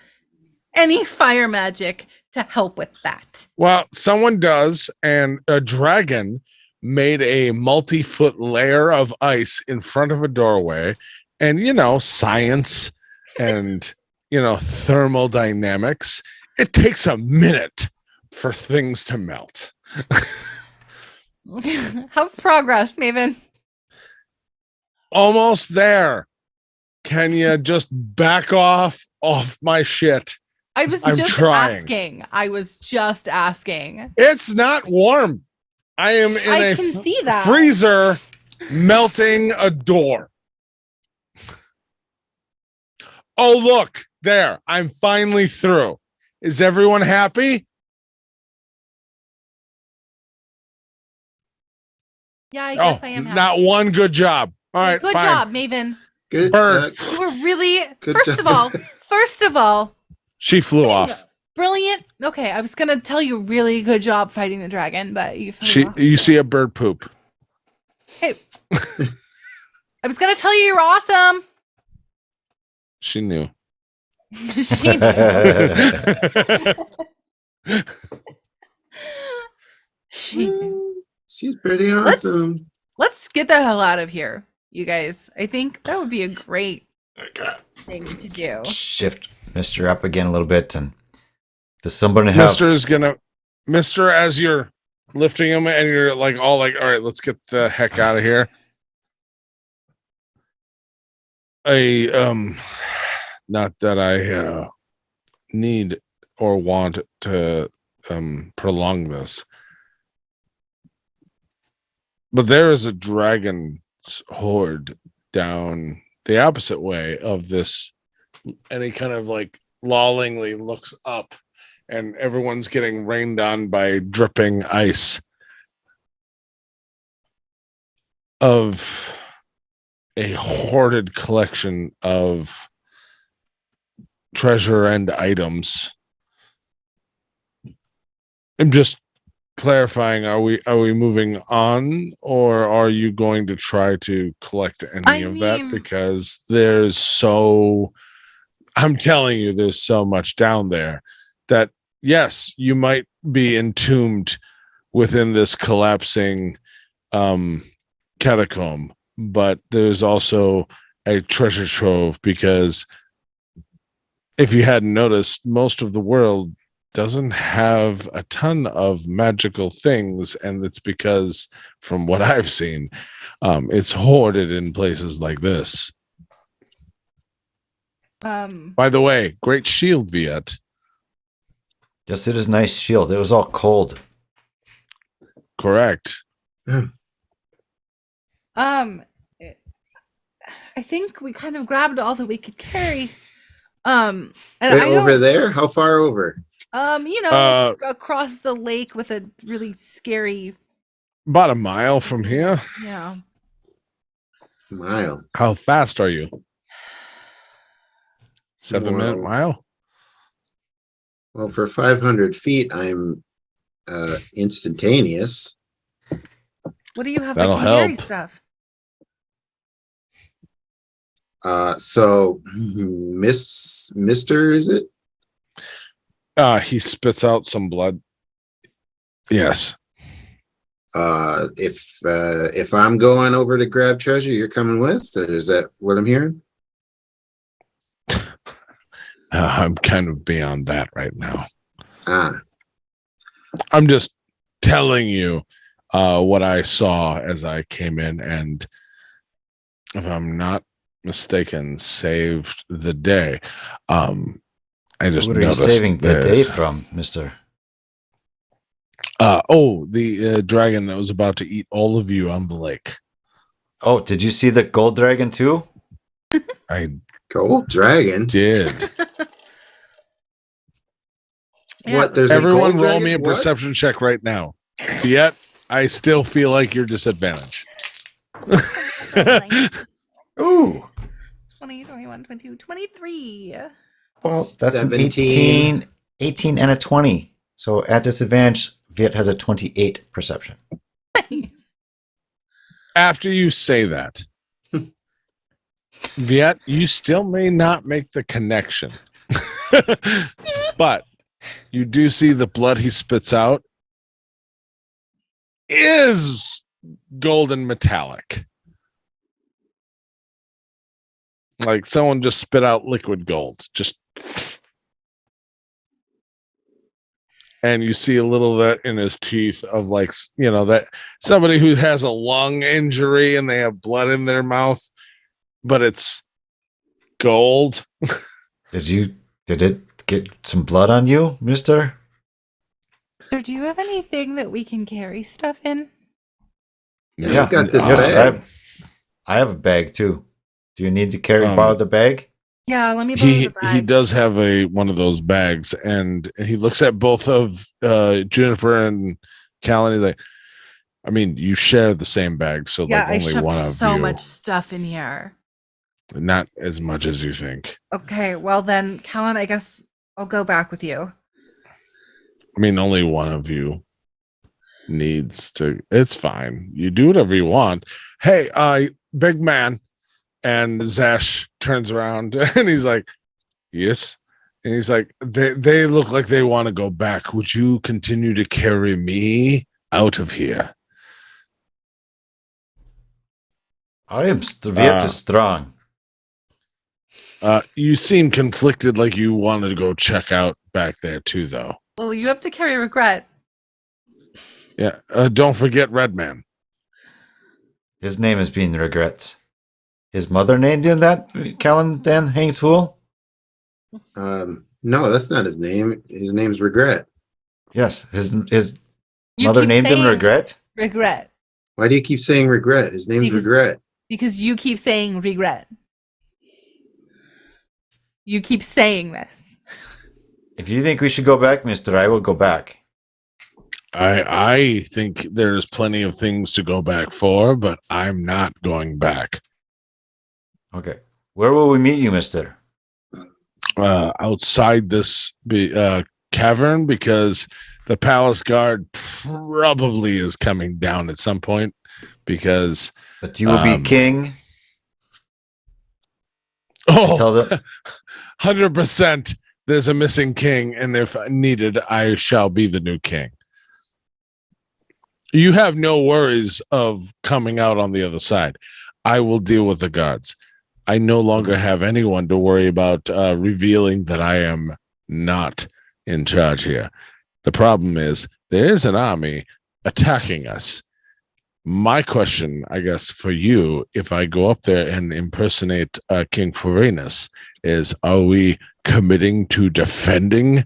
any fire magic to help with that. Well, someone does, and a dragon made a multi-foot layer of ice in front of a doorway, and science and thermodynamics. It takes a minute for things to melt. How's progress, Maven? Almost there. Can you just back off my shit? I'm just trying. asking. I was just asking. It's not warm. I am in I can see that. freezer melting a door. Oh, look, there. I'm finally through. Is everyone happy? Yeah, I guess I am happy. Not one good job. All right, good fine. job, Maven. Good. You were really first of all, she flew off. Brilliant. Okay, I was gonna tell you really good job fighting the dragon, but you flew off. You see a bird poop. Hey. I was gonna tell you you're awesome. She knew. She knew. She knew. She's pretty awesome. Let's get the hell out of here, you guys. I think that would be a great thing to do. Shift Mr. up again a little bit, and does somebody have Mr. as you're lifting him and you're like all like, all right, let's get the heck out of here. Not that I need or want to prolong this, but there is a dragon's horde down the opposite way of this, and he kind of like lollingly looks up, and everyone's getting rained on by dripping ice of a hoarded collection of treasure and items. I'm just clarifying, are we moving on, or are you going to try to collect any of that? Because I'm telling you, there's so much down there that, yes, you might be entombed within this collapsing catacomb, but there's also a treasure trove, because if you hadn't noticed, most of the world doesn't have a ton of magical things, and it's because, from what I've seen, it's hoarded in places like this. By the way, great shield, Viet. Yes, it is nice shield. It was all cold. Correct. I think we kind of grabbed all that we could carry. And over there? How far over? Across the lake with a really scary. About a mile from here. Yeah. Mile. How fast are you? 7-minute mile. Well, for 500 feet, I'm instantaneous. What do you have That'll that can carry help. stuff? So Mister, is it? He spits out some blood. Yes. If I'm going over to grab treasure, you're coming with? Is that what I'm hearing? I'm kind of beyond that right now. I'm just telling you what I saw as I came in, and if I'm not mistaken, saved the day. I just What are you noticed saving the day from, Mister? The dragon that was about to eat all of you on the lake. Oh, did you see the gold dragon too? I Gold dragon did. Yeah, What? There's Everyone a gold roll dragon? me a What? perception check right now. Yet I still feel like you're disadvantaged. Ooh. 20, 21, 22, 23. Well, that's 17. an 18 and a 20. So at disadvantage, Viet has a 28 perception. After you say that, Viet, you still may not make the connection. But you do see the blood he spits out is golden metallic. Like someone just spit out liquid gold. And you see a little of that in his teeth of like, that somebody who has a lung injury and they have blood in their mouth, but it's gold. Did it get some blood on you, mister? Sir, do you have anything that we can carry stuff in? Yeah, I've got this Yes, bag. I have a bag too. Do you need to borrow the bag? Yeah, let me borrow the bag. He does have one of those bags, and he looks at both of Juniper and Callan. He's like, I mean, you share the same bag, so yeah, like I only shoved one of so you. much stuff in here. Not as much as you think. Okay, well then, Callan, I guess I'll go back with you. I mean, only one of you needs to. It's fine. You do whatever you want. Hey, big man. And Zash turns around and he's like, yes. And he's like, they look like they want to go back. Would you continue to carry me out of here? I am Viet is strong. You seem conflicted, like you wanted to go check out back there too, though. Well, you have to carry regret. Yeah. Don't forget Redman. His name is being regret. His mother named him that, Callan Dan Hang Tool? No, that's not his name. His name's Regret. Yes, his You mother keep named him saying Regret? Regret. Why do you keep saying Regret? His name's Regret. Because you keep saying regret. You keep saying this. If you think we should go back, mister, I will go back. I think there's plenty of things to go back for, but I'm not going back. Okay. Where will we meet you, mister? Outside this cavern, because the palace guard probably is coming down at some point, because But you will be king. Tell them 100% there's a missing king, and if needed, I shall be the new king. You have no worries of coming out on the other side. I will deal with the guards. I no longer have anyone to worry about revealing that I am not in charge here. The problem is there is an army attacking us. My question, I guess, for you, if I go up there and impersonate King Forenus, is are we committing to defending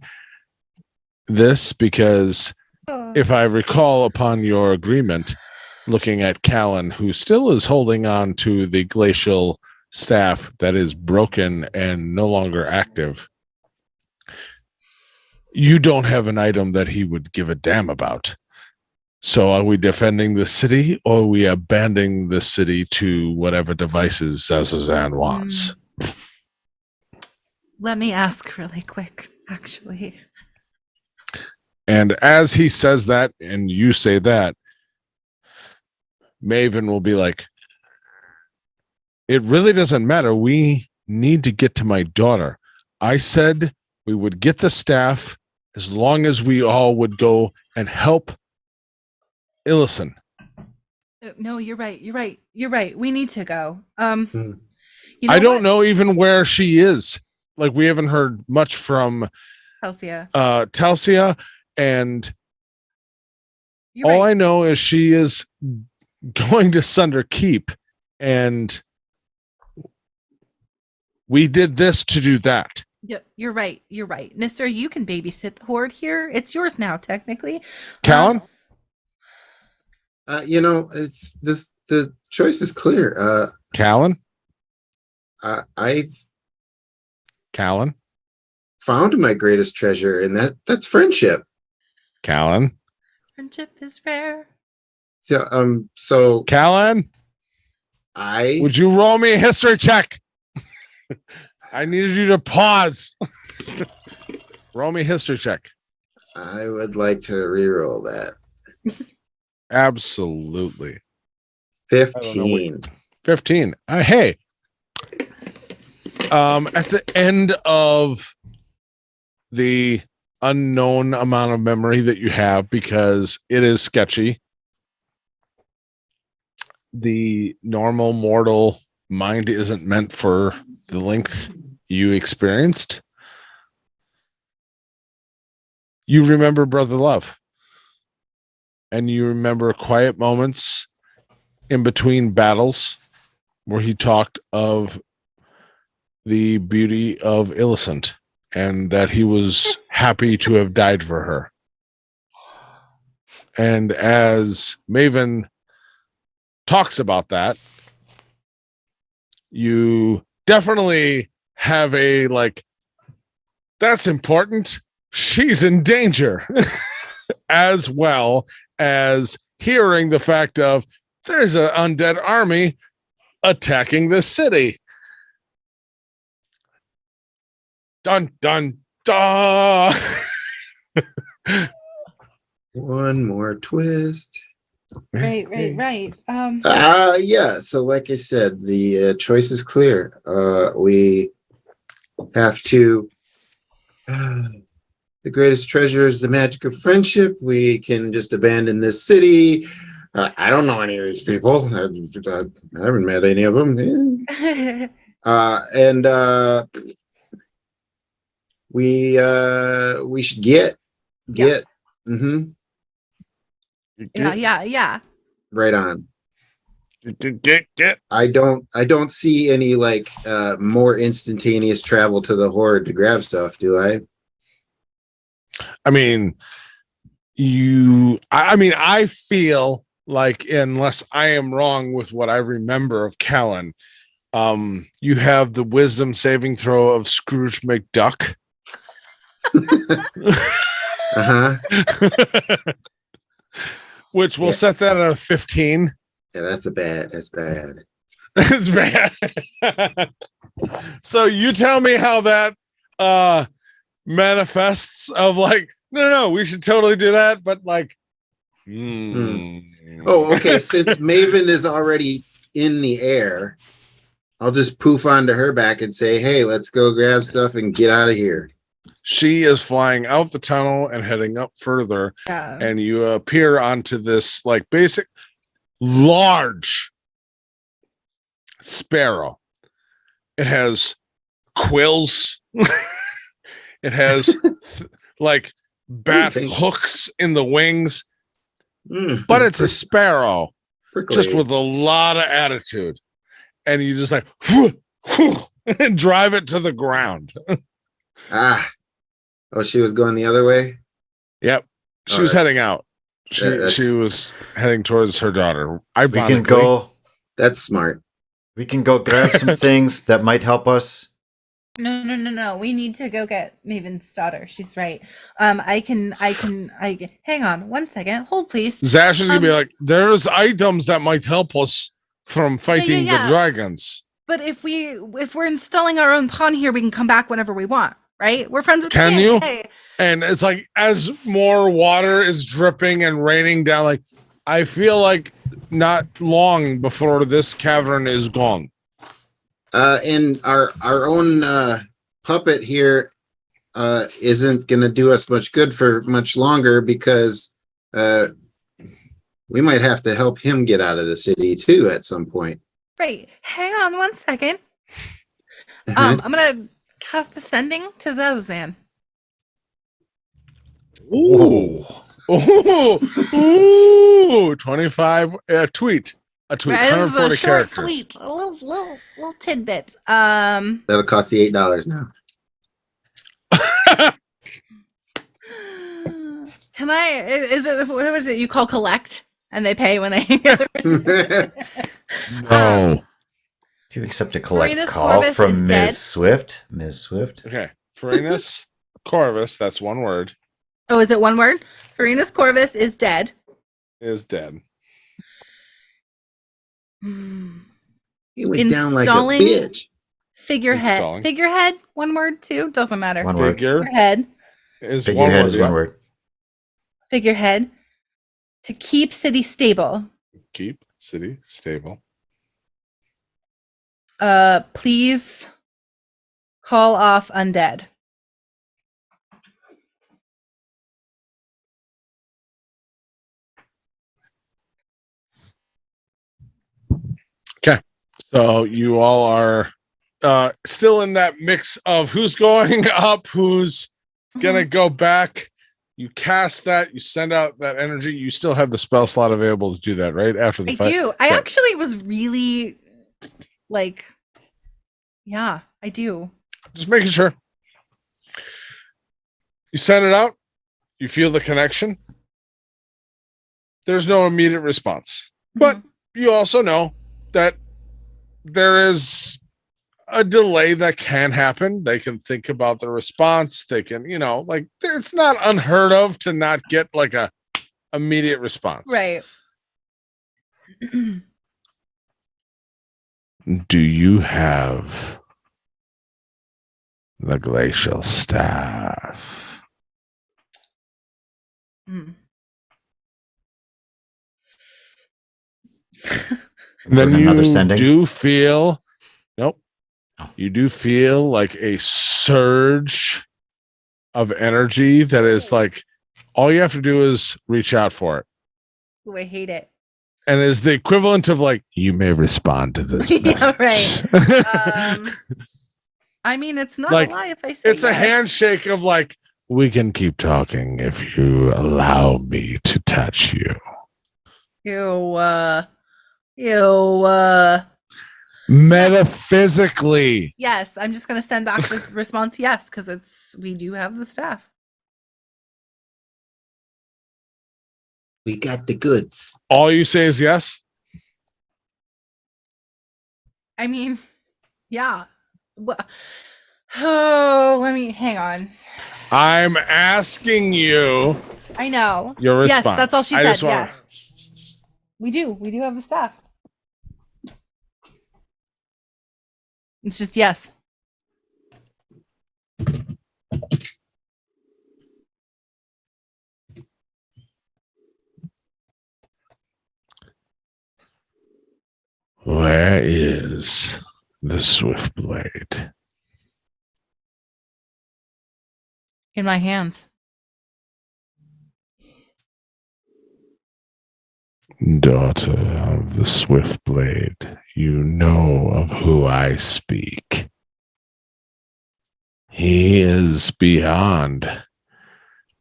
this? Because if I recall upon your agreement, looking at Callan, who still is holding on to the glacial staff that is broken and no longer active, you don't have an item that he would give a damn about. So are we defending the city, or are we abandoning the city to whatever devices Zazazan wants? Let me ask really quick, actually. And as he says that, and you say that, Maven will be like, it really doesn't matter. We need to get to my daughter. I said we would get the staff as long as we all would go and help Illison. No, you're right. You're right. You're right. We need to go. Hmm. You know I don't what? know even where she is. Like, we haven't heard much from Celsia. Telsia, and You're all right. I know is she is going to Sunder Keep, and we did this to do that. You're right. You're right. Mister, you can babysit the horde here. It's yours now, technically. Callan? It's this. The choice is clear. Callan? I've Callan? found my greatest treasure, and that's friendship. Callan? Friendship is rare. So Callan? I Would you roll me a history check? I needed you to pause. Roll me a history check. I would like to reroll that. Absolutely. 15. 15. Hey. At the end of the unknown amount of memory that you have, because it is sketchy, the normal mortal mind isn't meant for the length you experienced. You remember Brother Love, and you remember quiet moments in between battles where he talked of the beauty of Illicent and that he was happy to have died for her. And as Maven talks about that, you definitely have a like, that's important. She's in danger, as well as hearing the fact of there's an undead army attacking this city. Dun, dun, dun. One more twist. Right. Yeah. So, like I said, the choice is clear. We have to. The greatest treasure is the magic of friendship. We can just abandon this city. I don't know any of these people. I haven't met any of them. We should get. Mm-hmm. Yeah. Right on. Get. I don't see any like more instantaneous travel to the horde to grab stuff, do I? I mean, I feel like, unless I am wrong with what I remember of Callan, you have the wisdom saving throw of Scrooge McDuck. Uh-huh. Which will set that at a 15. Yeah, that's bad. It's bad. So you tell me how that manifests of like, no, we should totally do that, but like, Oh, okay. Since Maven is already in the air, I'll just poof onto her back and say, hey, let's go grab stuff and get out of here. She is flying out the tunnel and heading up further, and you appear onto this like basic large sparrow. It has quills. It has like bat hooks in the wings, but it's a sparrow, just with a lot of attitude. And you just like and drive it to the ground. Oh, she was going the other way? Yep. She was heading out. She was heading towards her daughter. We can go. That's smart. We can go grab some things that might help us. No. We need to go get Maven's daughter. She's right. I can hang on one second. Hold please. Zash is gonna be like, there's items that might help us from fighting the dragons. But if we're installing our own pond here, we can come back whenever we want, right? We're friends with the Can gang. you? Hey. And it's like as more water is dripping and raining down, like I feel like not long before this cavern is gone. And our own puppet here isn't going to do us much good for much longer because we might have to help him get out of the city too at some point. Right. Hang on 1 second. I'm gonna cast Ascending to Zazan. Ooh. Ooh. 25 tweet. A tweet. Right, 140 a short characters. tweet, a little tidbit. That'll cost you $8 now. Can I? Is it what was it you call collect? And they pay when they. No. Do you accept a collect Marinus call Corvus from is Ms. dead. Swift? Ms. Swift? Okay. Farinus Corvus, that's one word, Oh, is it one word? Farinus Corvus is dead. is dead. He went down like a Installing- bitch. Figurehead. Installing. Figurehead, one word too. Doesn't matter. One word. Figure Figurehead. is one Figurehead word. is Yeah. one word. Figurehead. To keep city stable. Keep city stable. Please call off undead. So you all are still in that mix of who's going up, who's gonna go back. You cast that, you send out that energy. You still have the spell slot available to do that, right? After the I fight. do. I Yeah. actually was really like, yeah, I do. Just making sure. You send it out, you feel the connection. There's no immediate response. But you also know that there is a delay that can happen. They can think about the response. They can, like it's not unheard of to not get like a immediate response. Right. Do you have the glacial staff? Mm. Then Doing you another sending? do feel, nope. Oh. You do feel like a surge of energy that is like, all you have to do is reach out for it. Ooh, I hate it. And is the equivalent of like, you may respond to this Yeah, message. right. I mean, it's not Like, a lie if I say It's a yes. handshake of like, we can keep talking if you allow me to touch you. Ew. Metaphysically. Yes, I'm just gonna send back this response. Yes, because we do have the staff. We got the goods. All you say is yes. I mean, yeah. Oh, let me hang on. I'm asking you I know. your response. Yes, that's all she I said. just want- Yes. We do have the staff. It's just yes. Where is the swift blade? In my hands. Daughter of the swift blade, you know of who I speak. He is beyond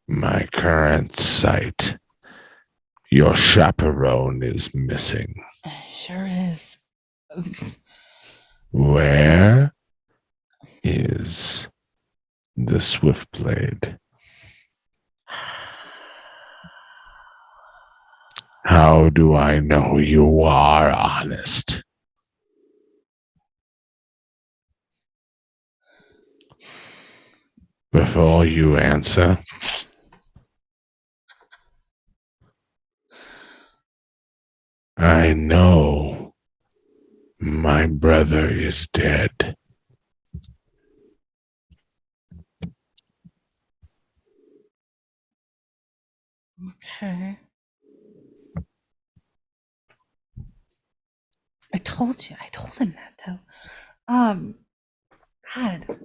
my current sight. Your chaperone is missing. Sure is. Where is the swift blade? How do I know you are honest? Before you answer, I know My brother is dead. Okay. I told him that though. God.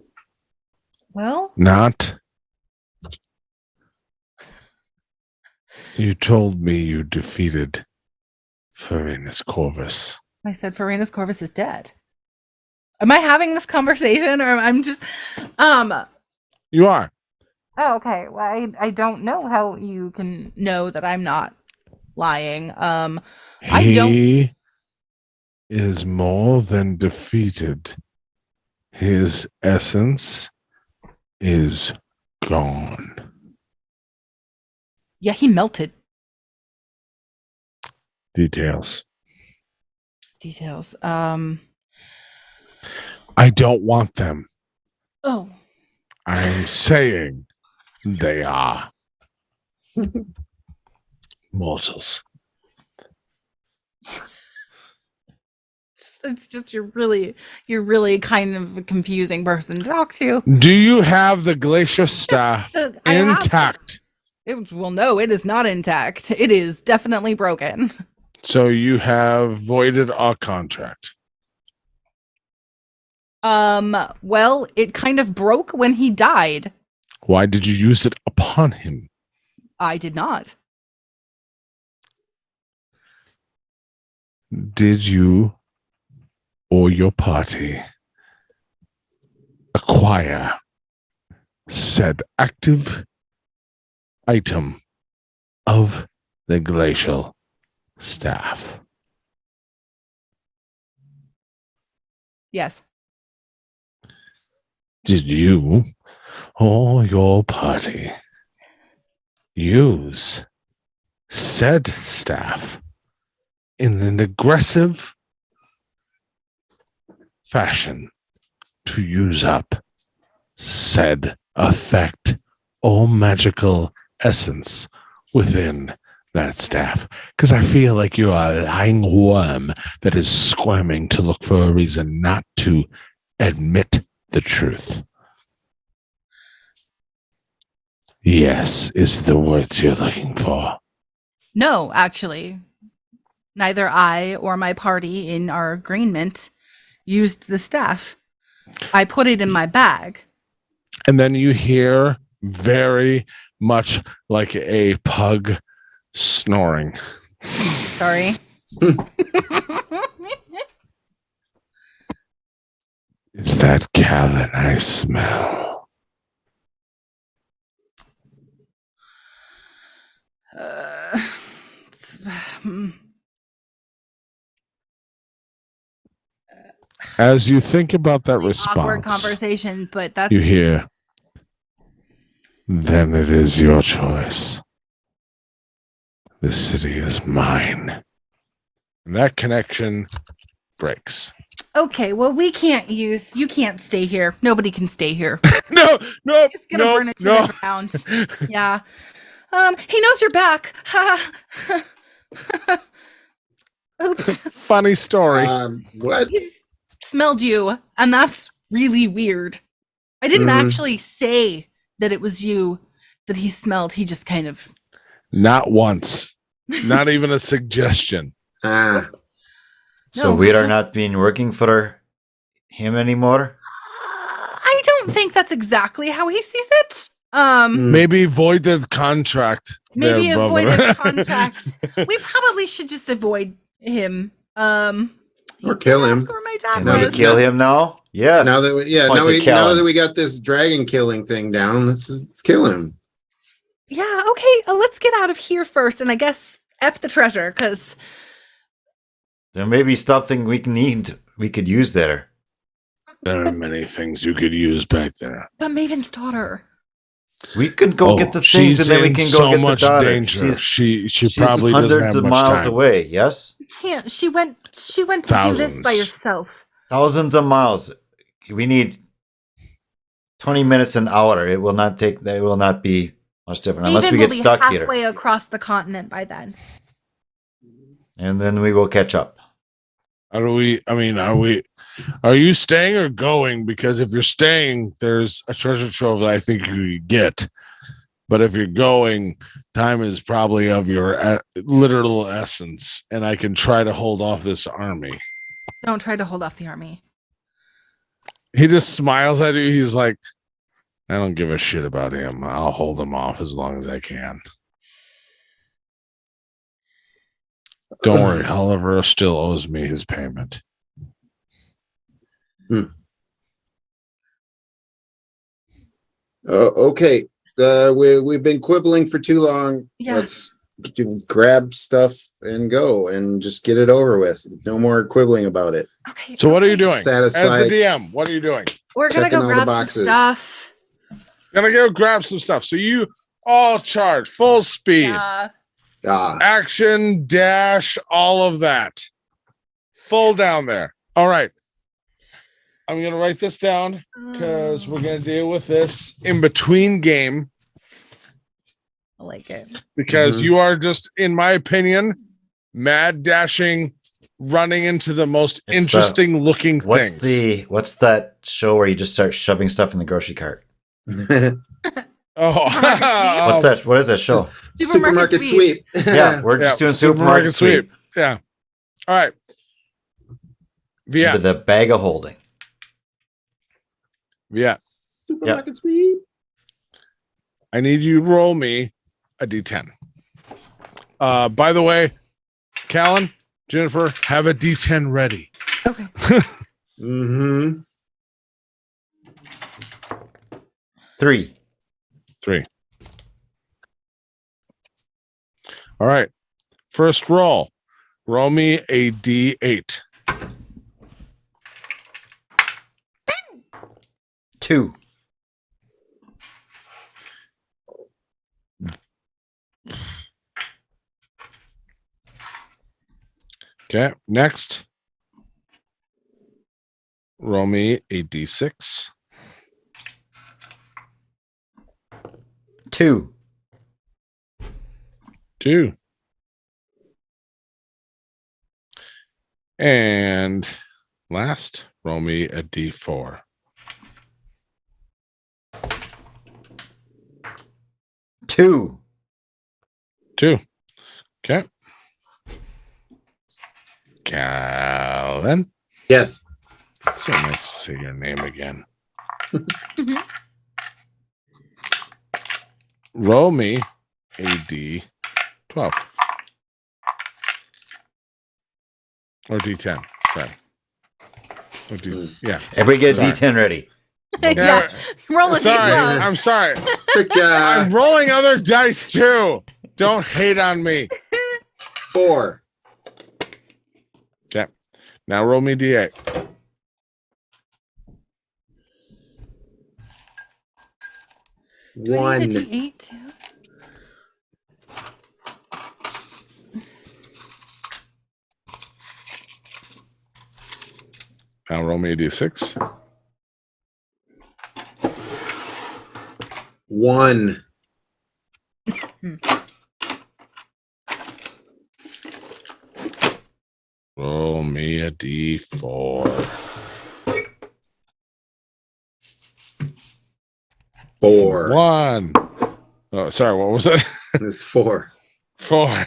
Well, Not. You told me you defeated Farinus Corvus. I said Farinus Corvus is dead. Am I having this conversation, or I'm just You are. Oh, okay. Well, I don't know how you can know that I'm not lying. He is more than defeated. His essence is gone. Yeah, he melted. Details. I don't want them. Oh. I'm saying they are mortals. It's just you're really kind of a confusing person to talk to. Do you have the glacier staff intact? Well, no, it is not intact. It is definitely broken. So you have voided our contract. Well, it kind of broke when he died. Why did you use it upon him? I did not. Did you or your party acquire said active item of the glacial staff? Yes. Did you or your party use said staff in an aggressive fashion to use up said effect or magical essence within that staff? Because I feel like you're a lying worm that is squirming to look for a reason not to admit the truth. Yes, is the words you're looking for. No, actually. Neither I or my party in our agreement used the staff. I put it in my bag. And then you hear very much like a pug snoring. Sorry. It's that Callan I smell. As you think about that response, awkward conversation, but that's you hear, then it is your choice. The city is mine. And that connection breaks. Okay, well, you can't stay here. Nobody can stay here. No, It's gonna burn it to the ground. Yeah. He knows you're back. Oops. Funny story. What? He smelled you, and that's really weird. I didn't actually say that it was you that he smelled. He just kind of... Not once. Not even a suggestion. So we are not being working for him anymore? I don't think that's exactly how he sees it. Maybe voided contract. Maybe there, avoided contract. We probably should just avoid him. Or kill him. Can we kill him now? Yes. Now that we got this dragon killing thing down, let's kill him. Yeah, okay. Let's get out of here first, and I guess F the treasure, because there may be something we could use there. There are many things you could use back there. But Maven's daughter. We can go get the things, and then we can go get the daughter. Danger. She she's probably hundreds of miles time. away. Yes. Yeah, she went to do this by herself. Thousands of miles. We need 20 minutes an hour. It will not be much different unless we get stuck here. Halfway across the continent by then. And then we will catch up. Are you staying or going? Because if you're staying, there's a treasure trove that I think you could get. But if you're going, time is probably of your literal essence, and I can try to hold off this army. Don't try to hold off the army. He just smiles at you. He's like, I don't give a shit about him. I'll hold him off as long as I can. Don't worry, Oliver still owes me his payment. Okay. We've been quibbling for too long. Yeah. Let's grab stuff and go and just get it over with. No more quibbling about it. Okay. So what are you doing? Satisfied. As the DM, what are you doing? We're gonna Checking go all the grab some boxes. stuff. Gonna go grab some stuff. So you all charge full speed. Yeah. Action, dash, all of that. Full down there. All right. I'm going to write this down because we're going to deal with this in between game. I like it. Because you are just, in my opinion, mad dashing, running into the most interesting looking things. What's that show where you just start shoving stuff in the grocery cart? What's that? What is that show? Supermarket sweep. Yeah, we're just doing supermarket sweep. Yeah. All right. Yeah. The bag of holding. Yeah. Supermarket sweep. I need you to roll me a D10. By the way, Callan, Jennifer, have a D10 ready. Okay. Mm-hmm. 3. All right. First roll. Roll me a D8. 2. Okay. Next. Roll me a D6. 2. 2. And last, roll me a D4. 2. 2. Okay. Callan. Yes. So nice to say your name again. Roll me a D12. Or D10. Sorry. Or yeah. Everybody get a Sorry. D10 ready. Yeah. Roll a Sorry. D12. I'm sorry. Good job. I'm rolling other dice too. Don't hate on me. 4. Okay. Now roll me D8. Do I need a 1. D8 too? Now roll me a D6. 1. Roll me a D4. 4. 1. Oh, sorry. What was that? It's 4. 4.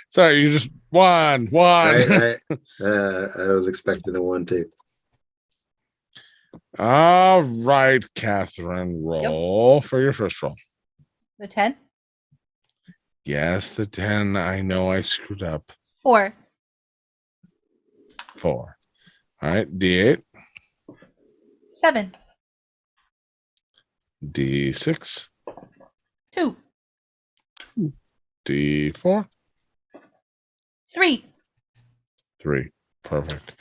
Sorry, you just 1. I was expecting a 1 too. All right, Catherine. Roll for your first roll. The 10? Yes, the 10. I know I screwed up. 4. 4. All right, D8. 7. D6. 2. D4. 3. 3. Perfect.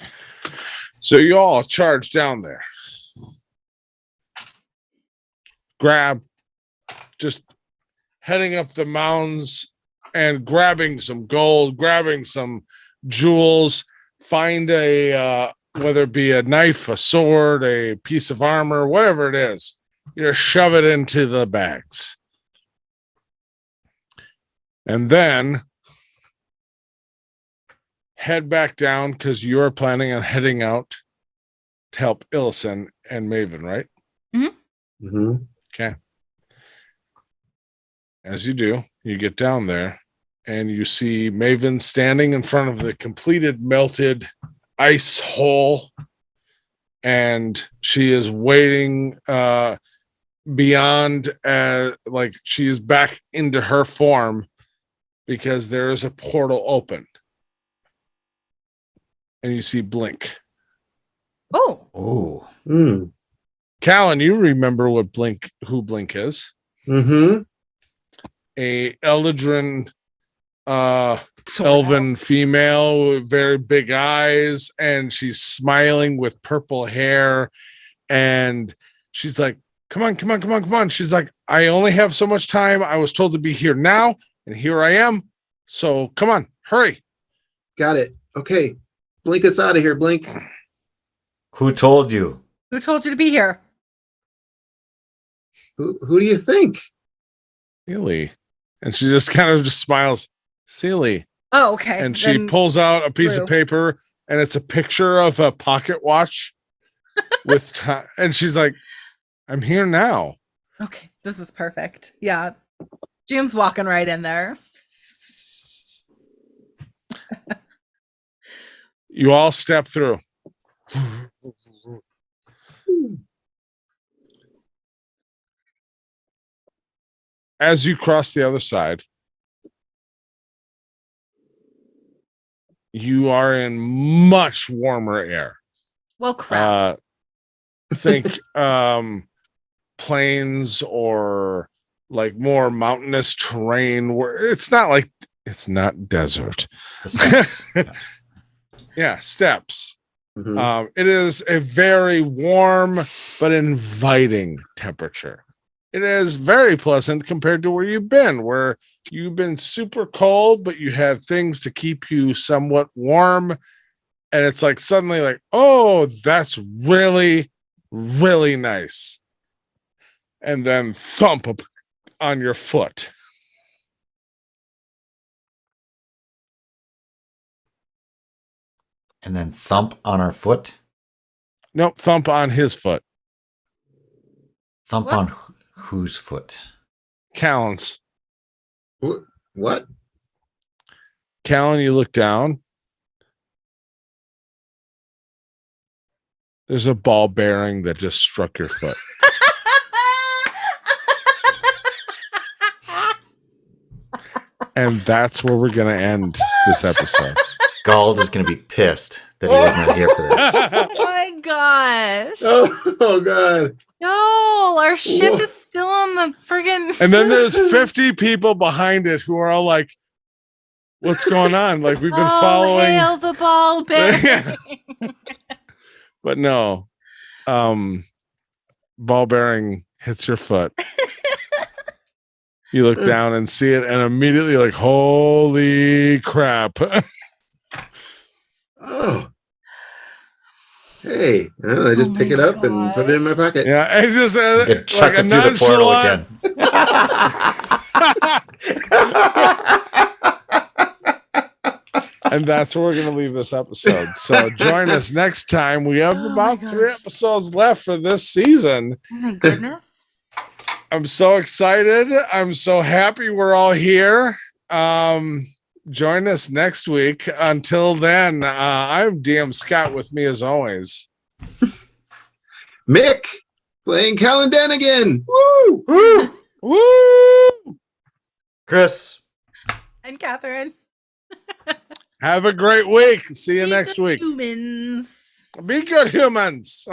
So you all charge down there. Grab, just heading up the mounds and grabbing some gold, grabbing some jewels, find a, whether it be a knife, a sword, a piece of armor, whatever it is, you just shove it into the bags. And then head back down because you are planning on heading out to help Illison and Maven, right? Mm-hmm. Okay. As you do, you get down there and you see Maven standing in front of the completed melted ice hole, and she is waiting beyond like she is back into her form because there is a portal open. And you see Blink. Oh. Mm. Callan, you remember who Blink is? Mm-hmm. A Eldrin elven female with very big eyes, and she's smiling with purple hair, and she's like, come on. She's like, I only have so much time. I was told to be here now, and here I am. So come on, hurry. Got it. Okay. Blink us out of here, Blink. Who told you? Who told you to be here? Who do you think? Sealy. And she just kind of just smiles. Sealy. Oh, okay. And she pulls out a piece of paper, and it's a picture of a pocket watch with time. And she's like, I'm here now. Okay, this is perfect. Yeah. June's walking right in there. You all step through. As you cross the other side, you are in much warmer air. Well, crap. Think plains or like more mountainous terrain where it's not desert. The steps. Yeah, steps. Mm-hmm. It is a very warm but inviting temperature. It is very pleasant compared to where you've been super cold, but you had things to keep you somewhat warm. And it's like suddenly like, oh, that's really, really nice. And then thump up on your foot. And then thump on our foot. Nope, thump on his foot. Thump What? on whose foot? Callan's. What? Callan, you look down. There's a ball bearing that just struck your foot. And that's where we're going to end this episode. Gald is going to be pissed that he was not here for this. Oh my gosh. Oh God. No, our ship is still on the friggin' And then there's 50 people behind it who are all like, what's going on? Like we've been following. Hail the ball bearing. But no. Ball bearing hits your foot. You look down and see it, and immediately like, holy crap. Oh. Hey, I just pick it up and put it in my pocket. Yeah, it's just Chuck it through the portal again. And that's where we're going to leave this episode. So join us next time. We have about 3 episodes left for this season. Oh my goodness. I'm so excited. I'm so happy we're all here. Join us next week. Until then, I'm DM Scott, with me as always. Mick playing Callan again. Woo! Woo! Woo! Chris. And Catherine. Have a great week. See you next week. Humans. Be good humans.